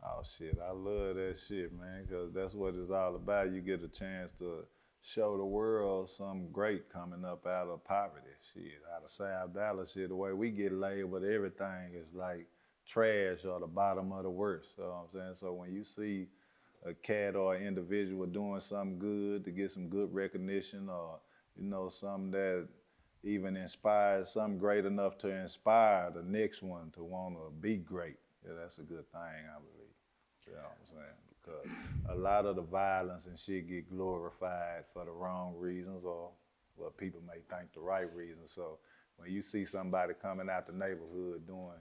Oh shit, I love that shit, man, because that's what it's all about. You get a chance to show the world something great coming up out of poverty. Shit, out of South Dallas, shit, the way we get labeled, everything is like trash or the bottom of the worst. You know what I'm saying? So when you see a cat or an individual doing something good to get some good recognition, or you know, something that even inspires, something great enough to inspire the next one to want to be great, yeah, that's a good thing, I believe. You know what I'm saying? Because a lot of the violence and shit get glorified for the wrong reasons, or what people may think the right reasons. So when you see somebody coming out the neighborhood doing,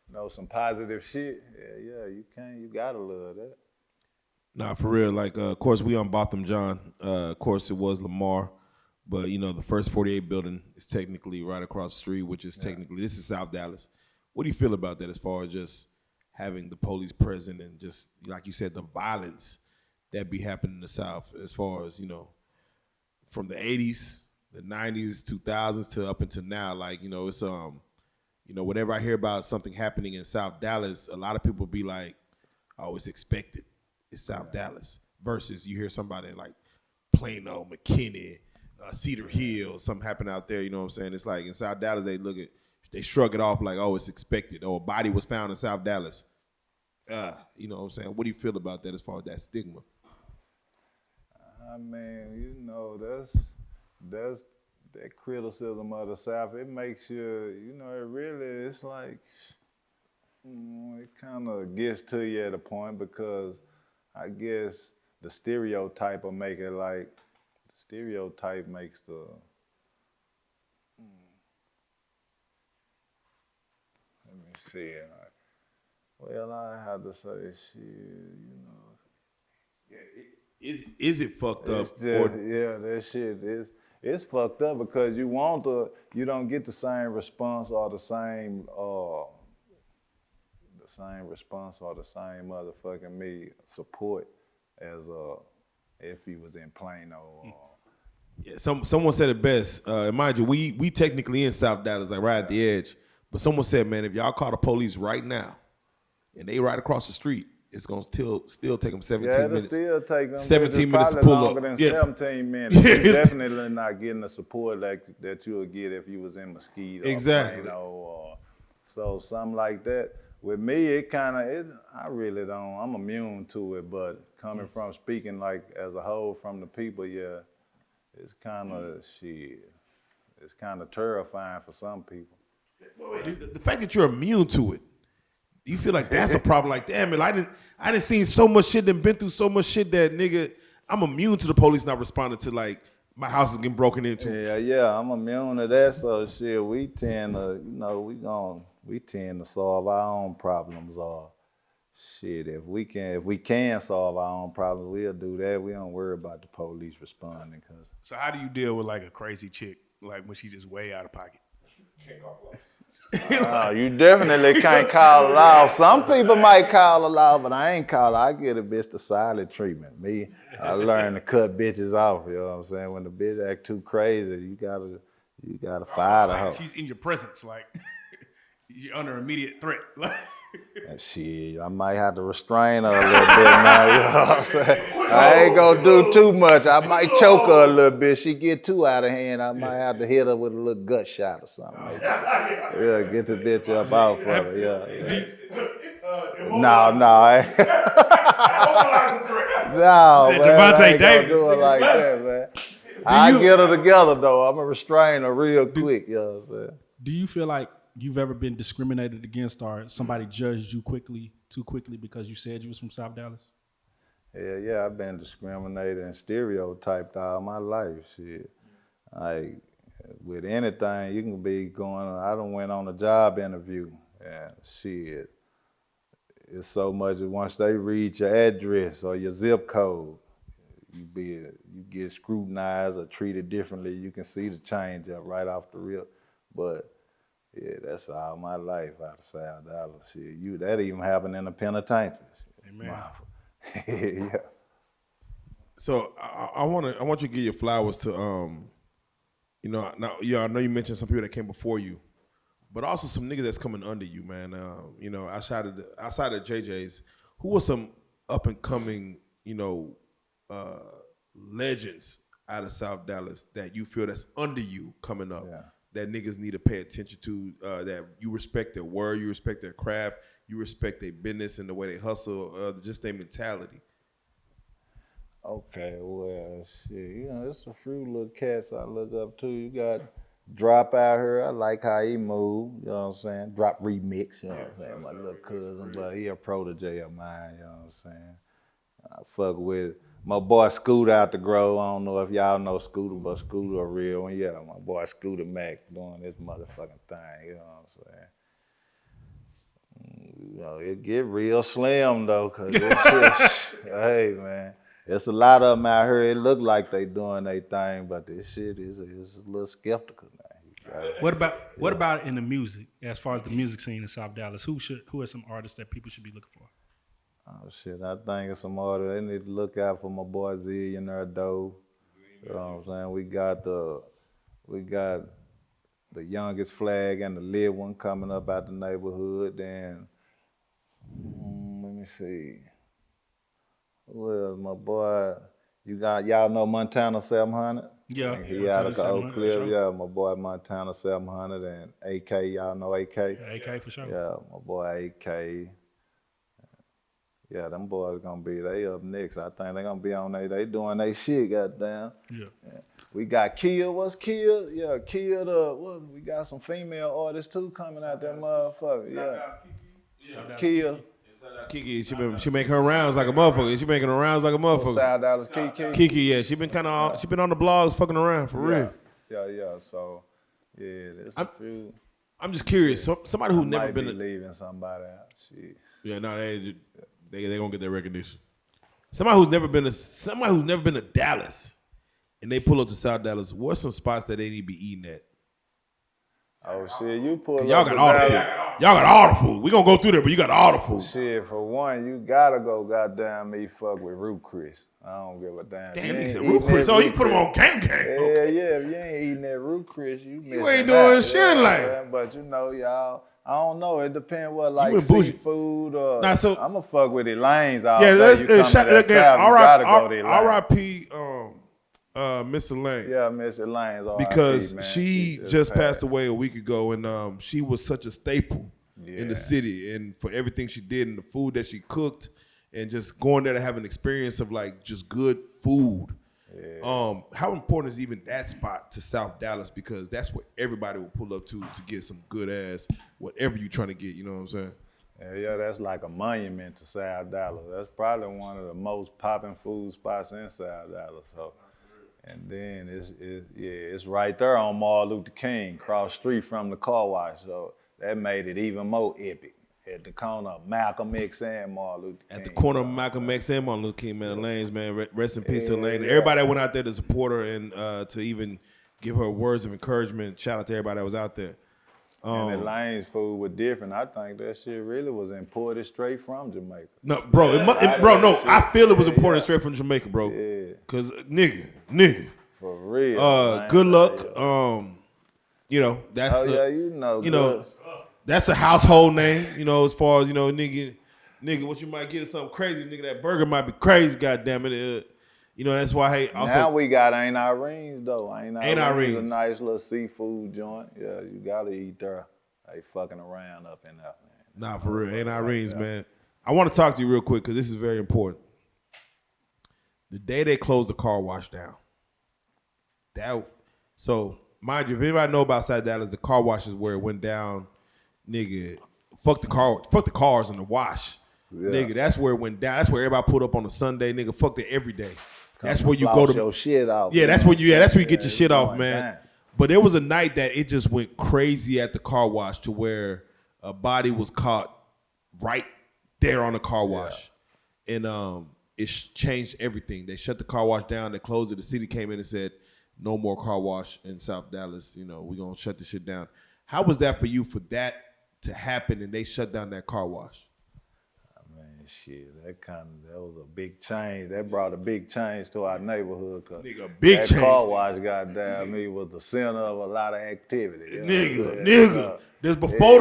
you know, some positive shit, yeah, you gotta love that. Nah, for real. Like, of course, we on Botham John. Of course, it was Lamar. But, you know, the first 48 building is technically right across the street, which is technically, this is South Dallas. What do you feel about that as far as just having the police present and just, like you said, the violence that be happening in the South as far as, you know, from the 80s, the 90s, 2000s to up until now? Like, you know, it's, you know, whenever I hear about something happening in South Dallas, a lot of people be like, oh, it's expected. It's South Dallas. Versus you hear somebody like Plano, McKinney, Cedar Hill, something happened out there, you know what I'm saying? It's like in South Dallas, they shrug it off like, oh, it's expected. Or a body was found in South Dallas. You know what I'm saying? What do you feel about that as far as that stigma? I mean, you know, that's that criticism of the South. It makes you know, it's like, it kind of gets to you at a point, because I guess the stereotype will make it like, stereotype makes the, let me see. Well, I have to say, shit, you know. Yeah, is it fucked up? Yeah, that shit it's fucked up, because you don't get the same response or the same motherfucking support as if he was in Plano or. Yeah, someone said it best. And mind you, we technically in South Dallas, like right at the edge. But someone said, man, if y'all call the police right now and they right across the street, it's gonna still take them 17 minutes. Still take them 17 minutes to pull longer up. Than 17 minutes. You're definitely not getting the support that you would get if you was in Mesquite or Plano or so something like that. With me, I really don't. I'm immune to it, but coming from speaking like as a whole from the people, yeah. It's kind of shit. It's kind of terrifying for some people. The fact that you're immune to it, do you feel like that's a problem? Like, damn it, I didn't seen so much shit, and been through so much shit that nigga, I'm immune to the police not responding to, like, my house is getting broken into. Yeah, I'm immune to that. So shit, we tend to, you know, we tend to solve our own problems, or shit, if we can solve our own problems, we'll do that. We don't worry about the police responding. So how do you deal with like a crazy chick, like when she just way out of pocket? You definitely can't call it off. Some people might call it off, but I ain't call it. I get a bitch the silent treatment. Me, I learn to cut bitches off. You know what I'm saying? When the bitch act too crazy, you gotta fire the hoe. She's in your presence, like you're under immediate threat. And shit, I might have to restrain her a little bit now, you know what I'm saying? I ain't gonna do too much. I might choke her a little bit. She get too out of hand, I might have to hit her with a little gut shot or something like that. Yeah, get the bitch up out for her, yeah. No, man, Javante I ain't gonna Davis. do it like that, man. I get her together, though. I'm gonna restrain her real quick, you know what I'm saying? Do you feel like you've ever been discriminated against, or somebody judged you too quickly because you said you was from South Dallas? Yeah, I've been discriminated and stereotyped all my life, shit. Like, with anything, you can be going, I done went on a job interview, and shit, it's so much that once they read your address or your zip code, you get scrutinized or treated differently. You can see the change up right off the rip. But Yeah, that's all my life out of South Dallas. Shit, that even happened in the penitentiary. Amen. Yeah. So I want you to give your flowers to now I know you mentioned some people that came before you, but also some niggas that's coming under you, man. Outside of JJ's, who were some up and coming, legends out of South Dallas that you feel that's under you coming up, that niggas need to pay attention to, that you respect their word, you respect their craft, you respect their business and the way they hustle, just their mentality? Okay, well, shit, it's a few little cats I look up to. You got Drop out here. I like how he move, you know what I'm saying? Drop remix, you know what I'm saying? My little cousin, but he a protege of mine, you know what I'm saying? I fuck with my boy Scooter out the Grove. I don't know if y'all know Scooter, but Scooter a real one. Yeah, my boy Scooter Mac doing this motherfucking thing, you know what I'm saying? It get real slim though, cause hey man, it's a lot of them out here. It look like they doing their thing, but this shit is a little skeptical now. What about in the music? As far as the music scene in South Dallas, who are some artists that people should be looking for? Oh shit, I think it's some artists. They need to look out for my boy Seein there though. You know what I'm saying? We got the youngest flag and the lit one coming up out the neighborhood. Then let me see. Well, my boy, y'all know Montana 700? Yeah. He out of Oak Cliff. Sure. Yeah, my boy Montana 700 and AK. Y'all know AK? Yeah, AK for sure. Yeah, my boy AK. Yeah, them boys they up next. I think they gonna be on they doing they shit, goddamn. Yeah. We got Kia. What's Kia? Yeah, Kia we got some female artists too coming out there, motherfucker. Yeah. Kia. Kiki, she make her rounds like a motherfucker. She making her rounds like a motherfucker. South Dallas Kiki. Kiki, yeah, she been on the blogs fucking around for real. Yeah. So, there's a few. I'm just curious. Somebody who never might been be leaving somebody out. Shit. Yeah, no, they gonna get their recognition. Somebody who's never been to Dallas, and they pull up to South Dallas. What's some spots that they need to be eating at? Oh shit, you pull up. Y'all got all the food. Y'all got all the food. We gonna go through there, but you got all the food. Shit, for one, you gotta go goddamn me fuck with Root Chris. I don't give a damn. Damn, nigga said Root Chris. Oh, you put them on gang. Yeah, Okay. yeah. If you ain't eating that Root Chris, you ain't doing shit like. But y'all, I don't know. It depends what like seafood or. Nah, so I'ma fuck with Elaine's all yeah, day. let's shout again. R.I.P. Miss Elaine. Yeah, Miss Elaine's R.I.P. Because man. she just passed away a week ago, and she was such a staple in the city, and for everything she did and the food that she cooked, and just going there to have an experience of like just good food. Yeah. How important is even that spot to South Dallas? Because that's where everybody will pull up to get some good ass whatever you're trying to get. You know what I'm saying? Yeah, that's like a monument to South Dallas. That's probably one of the most popping food spots in South Dallas. So, and then it's right there on Martin Luther King, cross street from the car wash. So that made it even more epic. At the corner of Malcolm X and Martin Luther King. At the corner of Malcolm X and Martin Luther King, man, Elaine's, man, rest in peace to Elaine. Everybody that went out there to support her and to even give her words of encouragement. Shout out to everybody that was out there. And Elaine's food was different. I think that shit really was imported straight from Jamaica. No, bro, I feel it was imported straight from Jamaica, bro. Yeah. Cause nigga. For real. Good luck. That's that's a household name, as far as, nigga, what you might get is something crazy. Nigga, that burger might be crazy, goddamn it. That's why, hey, also. Now we got Ain't Irene's, though. Ain't Irene's a Irene's. nice little seafood joint. Yeah, you gotta eat there. They fucking around up in there, man. Nah, for real. Ain't Irene's, man. I want to talk to you real quick because this is very important. The day they closed the car wash down, so mind you, if anybody know about South Dallas, the car wash is where it went down. Nigga, fuck the cars in the wash. Yeah. Nigga, that's where it went down. That's where everybody put up on a Sunday. Nigga, fuck it every day. That's where you go to your shit off. Yeah, that's where you get your shit off, man. Down. But there was a night that it just went crazy at the car wash to where a body was caught right there on the car wash. And it changed everything. They shut the car wash down, they closed it. The city came in and said, no more car wash in South Dallas. We're gonna shut this shit down. How was that for you for that to happen and they shut down that car wash? Man, shit, that was a big change. That brought a big change to our neighborhood. Cause Nigga, big that change. car wash, goddamn me, was the center of a lot of activity. You know what I'm saying? Nigga. There's before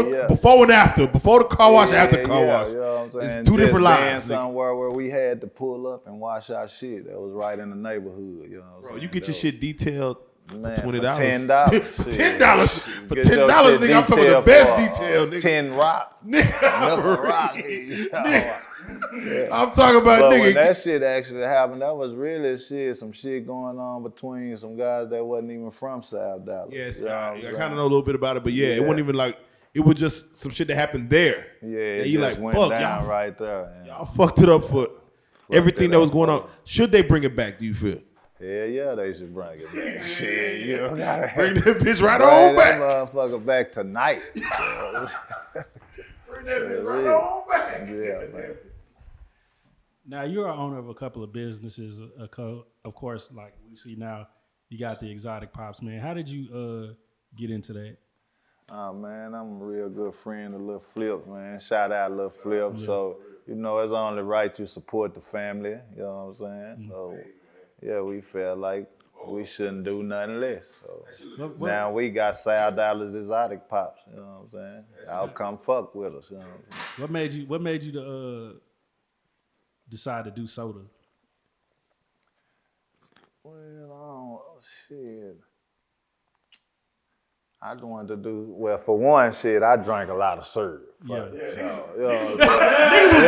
and after. Before the car wash, after car wash. You know what I'm saying? It's two different Just lives. being somewhere where we had to pull up and wash our shit. That was right in the neighborhood. You know what I'm Bro, saying? you get your shit detailed Man, for $20. $10. For $10. For Get $10, your nigga, shit I'm talking about the detailed best for, detail, nigga. 10 rock. Nigga, rock. I'm talking about But nigga. when that shit actually happened, that was really some shit going on between some guys that wasn't even from South Dallas. Yes, You know I what I'm kind of saying? know a little bit about it, but yeah, it wasn't even like, it was just some shit that happened there. Yeah, it you just like, went fuck, down y'all, right there. y'all fucked it up for everything it that was up going for on. Should they bring it back, do you feel? Yeah, they should bring it back. Shit, you know, gotta Bring that bitch right bring on that back. motherfucker back tonight. Bring that bitch right on back. Yeah, man. Now you're an owner of a couple of businesses. Of course, like we see now, you got the exotic pops, man. How did you get into that? Oh man, I'm a real good friend of Lil Flip, man. Shout out Lil Flip. Yeah. So, you know, it's only right you support the family, you know what I'm saying? So, yeah, we felt like we shouldn't do nothing less. So now we got South Dallas exotic pops, you know what I'm saying? Y'all come fuck with us, you know what I'm saying? What made you to decide to do soda? Well, shit. I wanted to do, well, for one, shit, I drank a lot of syrup. Yeah. Niggas was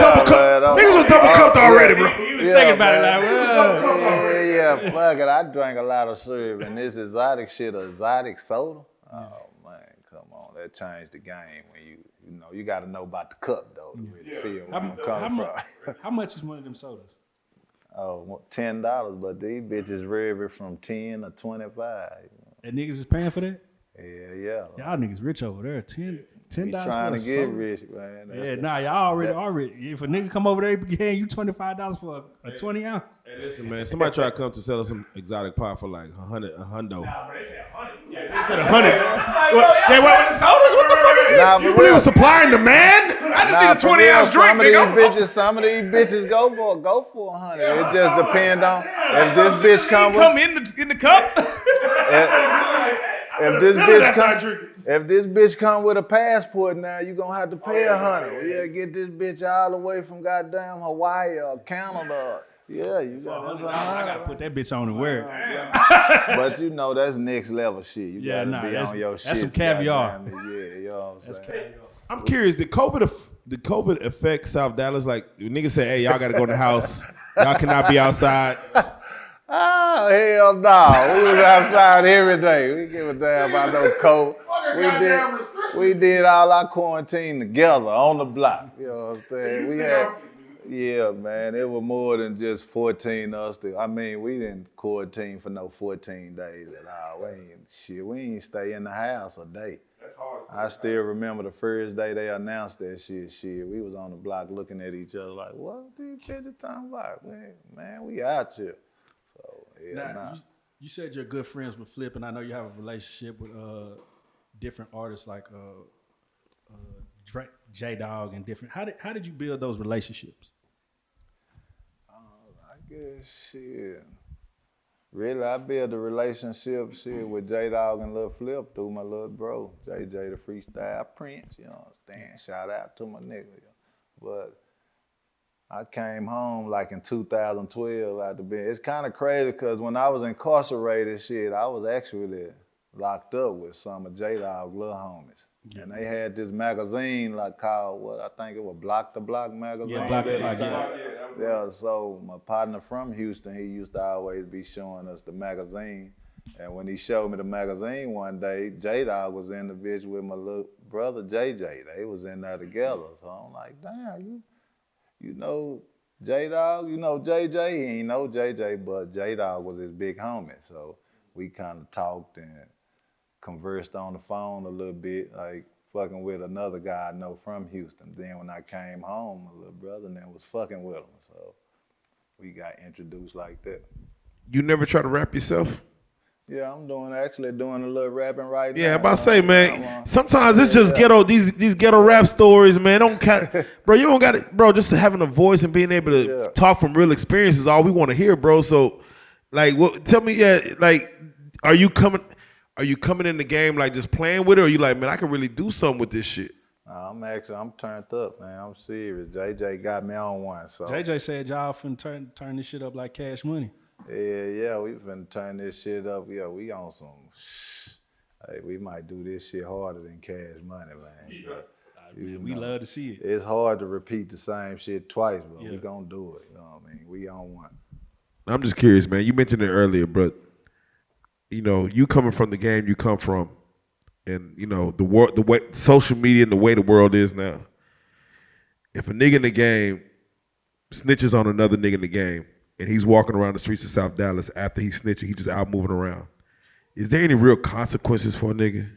double cupped already, bro. You was thinking about it like, well. Yeah, fuck it. I drank a lot of syrup, and this exotic shit, exotic soda. Oh man, come on, that changed the game. When you know, you got to know about the cup though to really feel where I'm coming from. How much is one of them sodas? Oh, $10, but these bitches vary from 10 to 25. And niggas is paying for that? Yeah. Y'all niggas rich over there. $10 We for trying a to get soda. rich, man. Yeah, nah, y'all already. If a nigga come over there, he paying you $25 for a 20 ounce. Hey, listen, man. Somebody tried to come to sell us some exotic pot for like a hundo. Nah, but they said 100. Yeah, they said 100. Sodas? What the fuck is Nah, it? You for believe real. in supply and demand? I just need a 20 ounce drink, nigga. Some of these bitches go for 100. It just depends on if this bitch come Come with, in the cup. if this bitch come with a passport now, you gonna have to pay 100. Yeah, get this bitch all the way from goddamn Hawaii or Canada. Yeah, you got that's I gotta put that bitch on and wear it. But you know that's next level shit. You Yeah, gotta nah, be that's- on your that's shit. some caviar. goddamn it. Yeah, you know what I'm saying. I'm curious. Did COVID affect South Dallas? Like niggas say, hey, y'all gotta go in the house. Y'all cannot be outside. Oh, hell no. We was outside every day. We give a damn about no cold. We did all our quarantine together on the block. You know what I'm saying? Yeah, man. It was more than just 14 us. I mean, we didn't quarantine for no 14 days at all. We ain't stay in the house a day. That's hard. I still remember the first day they announced that shit. We was on the block looking at each other like, what these bitches talking about? Man, we out here. So, yeah, Now, you said you're good friends with Flip, and I know you have a relationship with different artists like J-Dog and different. How did you build those relationships? I guess shit. Really, I built a relationship with J-Dog and Lil Flip through my little bro, JJ the Freestyle Prince, you know what I'm saying? Shout out to my nigga. But I came home like in 2012 after being, it's kind of crazy because when I was incarcerated, I was actually locked up with some of J-Dog little homies. Yeah. And they had this magazine called, I think it was Block the Block magazine. Yeah, Block the Block, yeah, so my partner from Houston, he used to always be showing us the magazine. And when he showed me the magazine one day, J-Dog was in the bitch with my little brother, JJ. They was in there together. So I'm like, damn, you know J-Dog, you know JJ? He ain't know JJ, but J-Dog was his big homie. So we kind of talked and conversed on the phone a little bit, like fucking with another guy I know from Houston. Then when I came home, my little brother then was fucking with him. So we got introduced like that. You never try to rap yourself? Yeah, I'm actually doing a little rapping right now. Yeah, I'm about to say, man. I'm Sometimes it's just ghetto. These ghetto rap stories, man. Don't bro. You don't got it, bro. Just having a voice and being able to talk from real experiences is all we want to hear, bro. So, like, what? Tell me, like, are you coming in the game like just playing with it, or are you like, man, I can really do something with this shit? I'm turned up, man. I'm serious. JJ got me on one. So JJ said y'all finna turn this shit up like Cash Money. yeah, we finna turn this shit up. Yeah, we on some. Hey, we might do this shit harder than Cash Money, man. We love to see it. It's hard to repeat the same shit twice, but we gonna do it. You know what I mean? We on one. I'm just curious, man. You mentioned it earlier, but you know, you coming from the game you come from, and you know the way social media and the way the world is now. If a nigga in the game snitches on another nigga in the game, and he's walking around the streets of South Dallas after he's snitching, he just out moving around. Is there any real consequences for a nigga?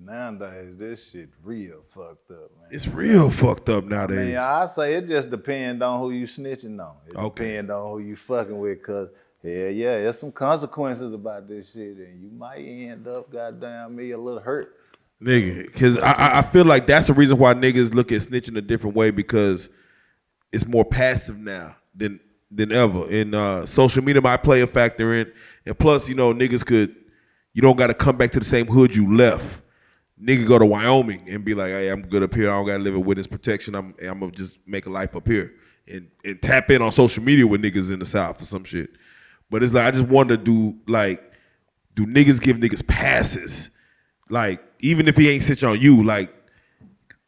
Nowadays, this shit real fucked up, man. It's real fucked up nowadays. I mean, I say it just depends on who you snitching on. It depends on who you fucking with, cause yeah, there's some consequences about this shit, and you might end up, goddamn me, a little hurt. Nigga, because I feel like that's the reason why niggas look at snitching a different way, because it's more passive now than ever. And social media might play a factor in. And plus, you know, you don't got to come back to the same hood you left. Nigga go to Wyoming and be like, hey, I'm good up here. I don't got to live in witness protection. I'm going to just make a life up here. And tap in on social media with niggas in the South or some shit. But it's like, I just wonder, do niggas give niggas passes? Like, even if he ain't snitching on you, like,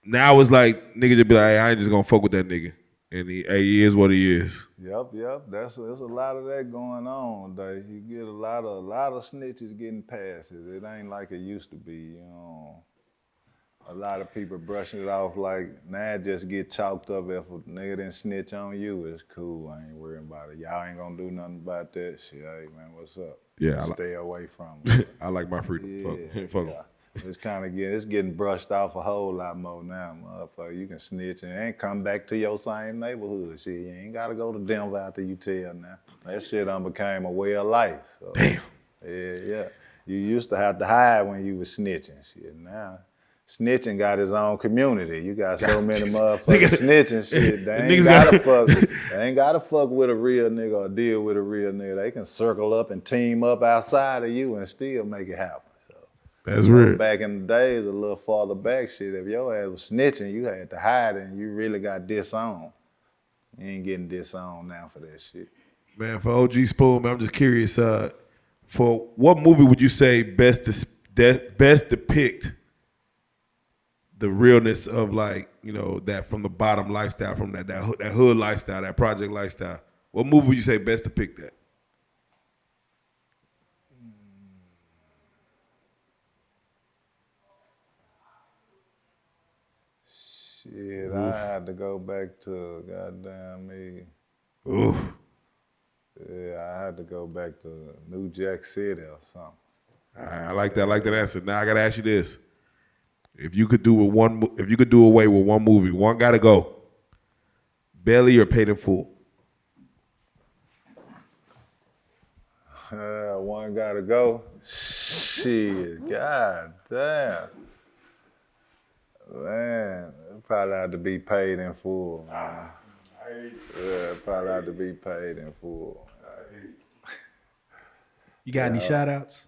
now it's like, nigga just be like, hey, I ain't just going to fuck with that nigga. And he is what he is. Yep. There's a lot of that going on. That you get a lot of snitches getting passes. It ain't like it used to be. You know, a lot of people brushing it off like now it just get chalked up. If a nigga didn't snitch on you, it's cool. I ain't worrying about it. Y'all ain't gonna do nothing about that shit. Hey man, what's up? Yeah, stay away from it. I like my freedom. Fuck. It's getting brushed off a whole lot more now, motherfucker. You can snitch and come back to your same neighborhood. Shit, you ain't gotta go to Denver after you tell now. That shit became a way of life. So, damn. Yeah. You used to have to hide when you was snitching. Shit, now snitching got his own community. You got so many motherfuckers snitching. Shit, they ain't gotta fuck with a real nigga or deal with a real nigga. They can circle up and team up outside of you and still make it happen. That's real. Back in the days, a little farther back, shit, if your ass was snitching, you had to hide it and you really got disowned. You ain't getting disowned now for that shit. Man, for OG Spoon, man, I'm just curious, for what movie would you say best depict the realness of, like, you know, that from the bottom lifestyle, from that hood lifestyle, that project lifestyle? What movie would you say best depict that? Shit, I had to go back to goddamn me. Oof. Yeah, I had to go back to New Jack City or something. I like that. I like that answer. Now I gotta ask you this: if you could do away with one movie, one gotta go. Belly or Paid in Full? One gotta go. Shit, god damn. Man, it probably have to be Paid in Full, man. Yeah, it probably have to be Paid in Full. You got any shout outs?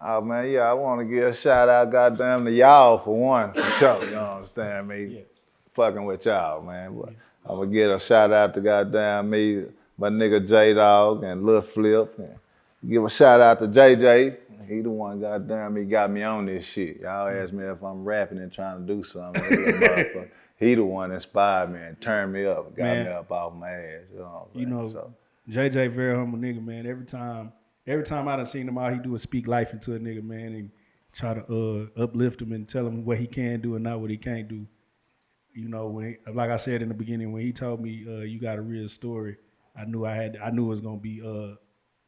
Oh man, yeah, I want to give a shout out, goddamn, to y'all for one, for sure. You understand me? Yeah. Fucking with y'all, man. But I'm gonna give a shout out to goddamn me, my nigga J-Dog and Lil Flip. And give a shout out to JJ. He the one, goddamn, he got me on this shit. Y'all ask me if I'm rapping and trying to do something. He the one inspired me and turned me up, got me up off my ass. You know what I'm saying? JJ very humble nigga, man. Every time I done seen him out, he do a speak life into a nigga, man, and try to uplift him and tell him what he can do and not what he can't do. You know, like I said in the beginning, when he told me you got a real story, I knew it was gonna be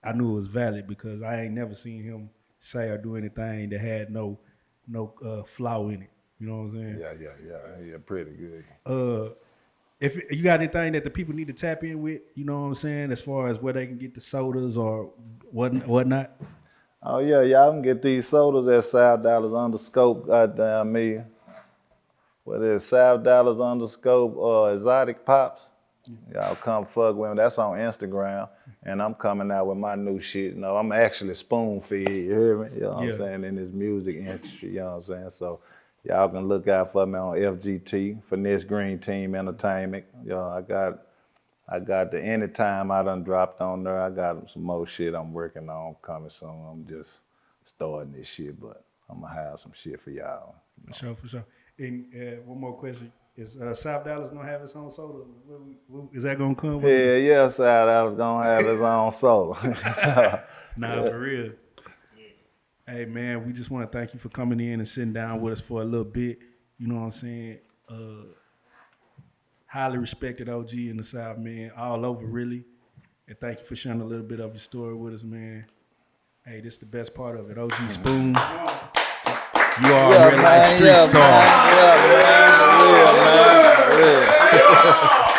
I knew it was valid, because I ain't never seen him say or do anything that had no flaw in it. You know what I'm saying? Yeah, pretty good. if you got anything that the people need to tap in with, you know what I'm saying, as far as where they can get the sodas or whatnot. Oh yeah, y'all can get these sodas at $5 under scope. Goddamn me. What is $5 under scope or exotic pops? Y'all come fuck with me. That's on Instagram. And I'm coming out with my new shit. You know, I'm actually spoon feed, you hear me? You know what I'm saying? In this music industry, you know what I'm saying? So y'all can look out for me on FGT, Finesse Green Team Entertainment. You know, I got the Anytime I done dropped on there. I got some more shit I'm working on coming soon. I'm just starting this shit, but I'm gonna have some shit for y'all. For sure. And one more question. Is $5 gonna have its own soda? Is that gonna come? Yeah, $5 gonna have his own soda. Nah, for real. Hey man, we just want to thank you for coming in and sitting down with us for a little bit. You know what I'm saying? Highly respected OG in the South, man, all over really. And thank you for sharing a little bit of your story with us, man. Hey, this is the best part of it. OG Spoon. You are a real life street star. Yeah, man. Yeah, man.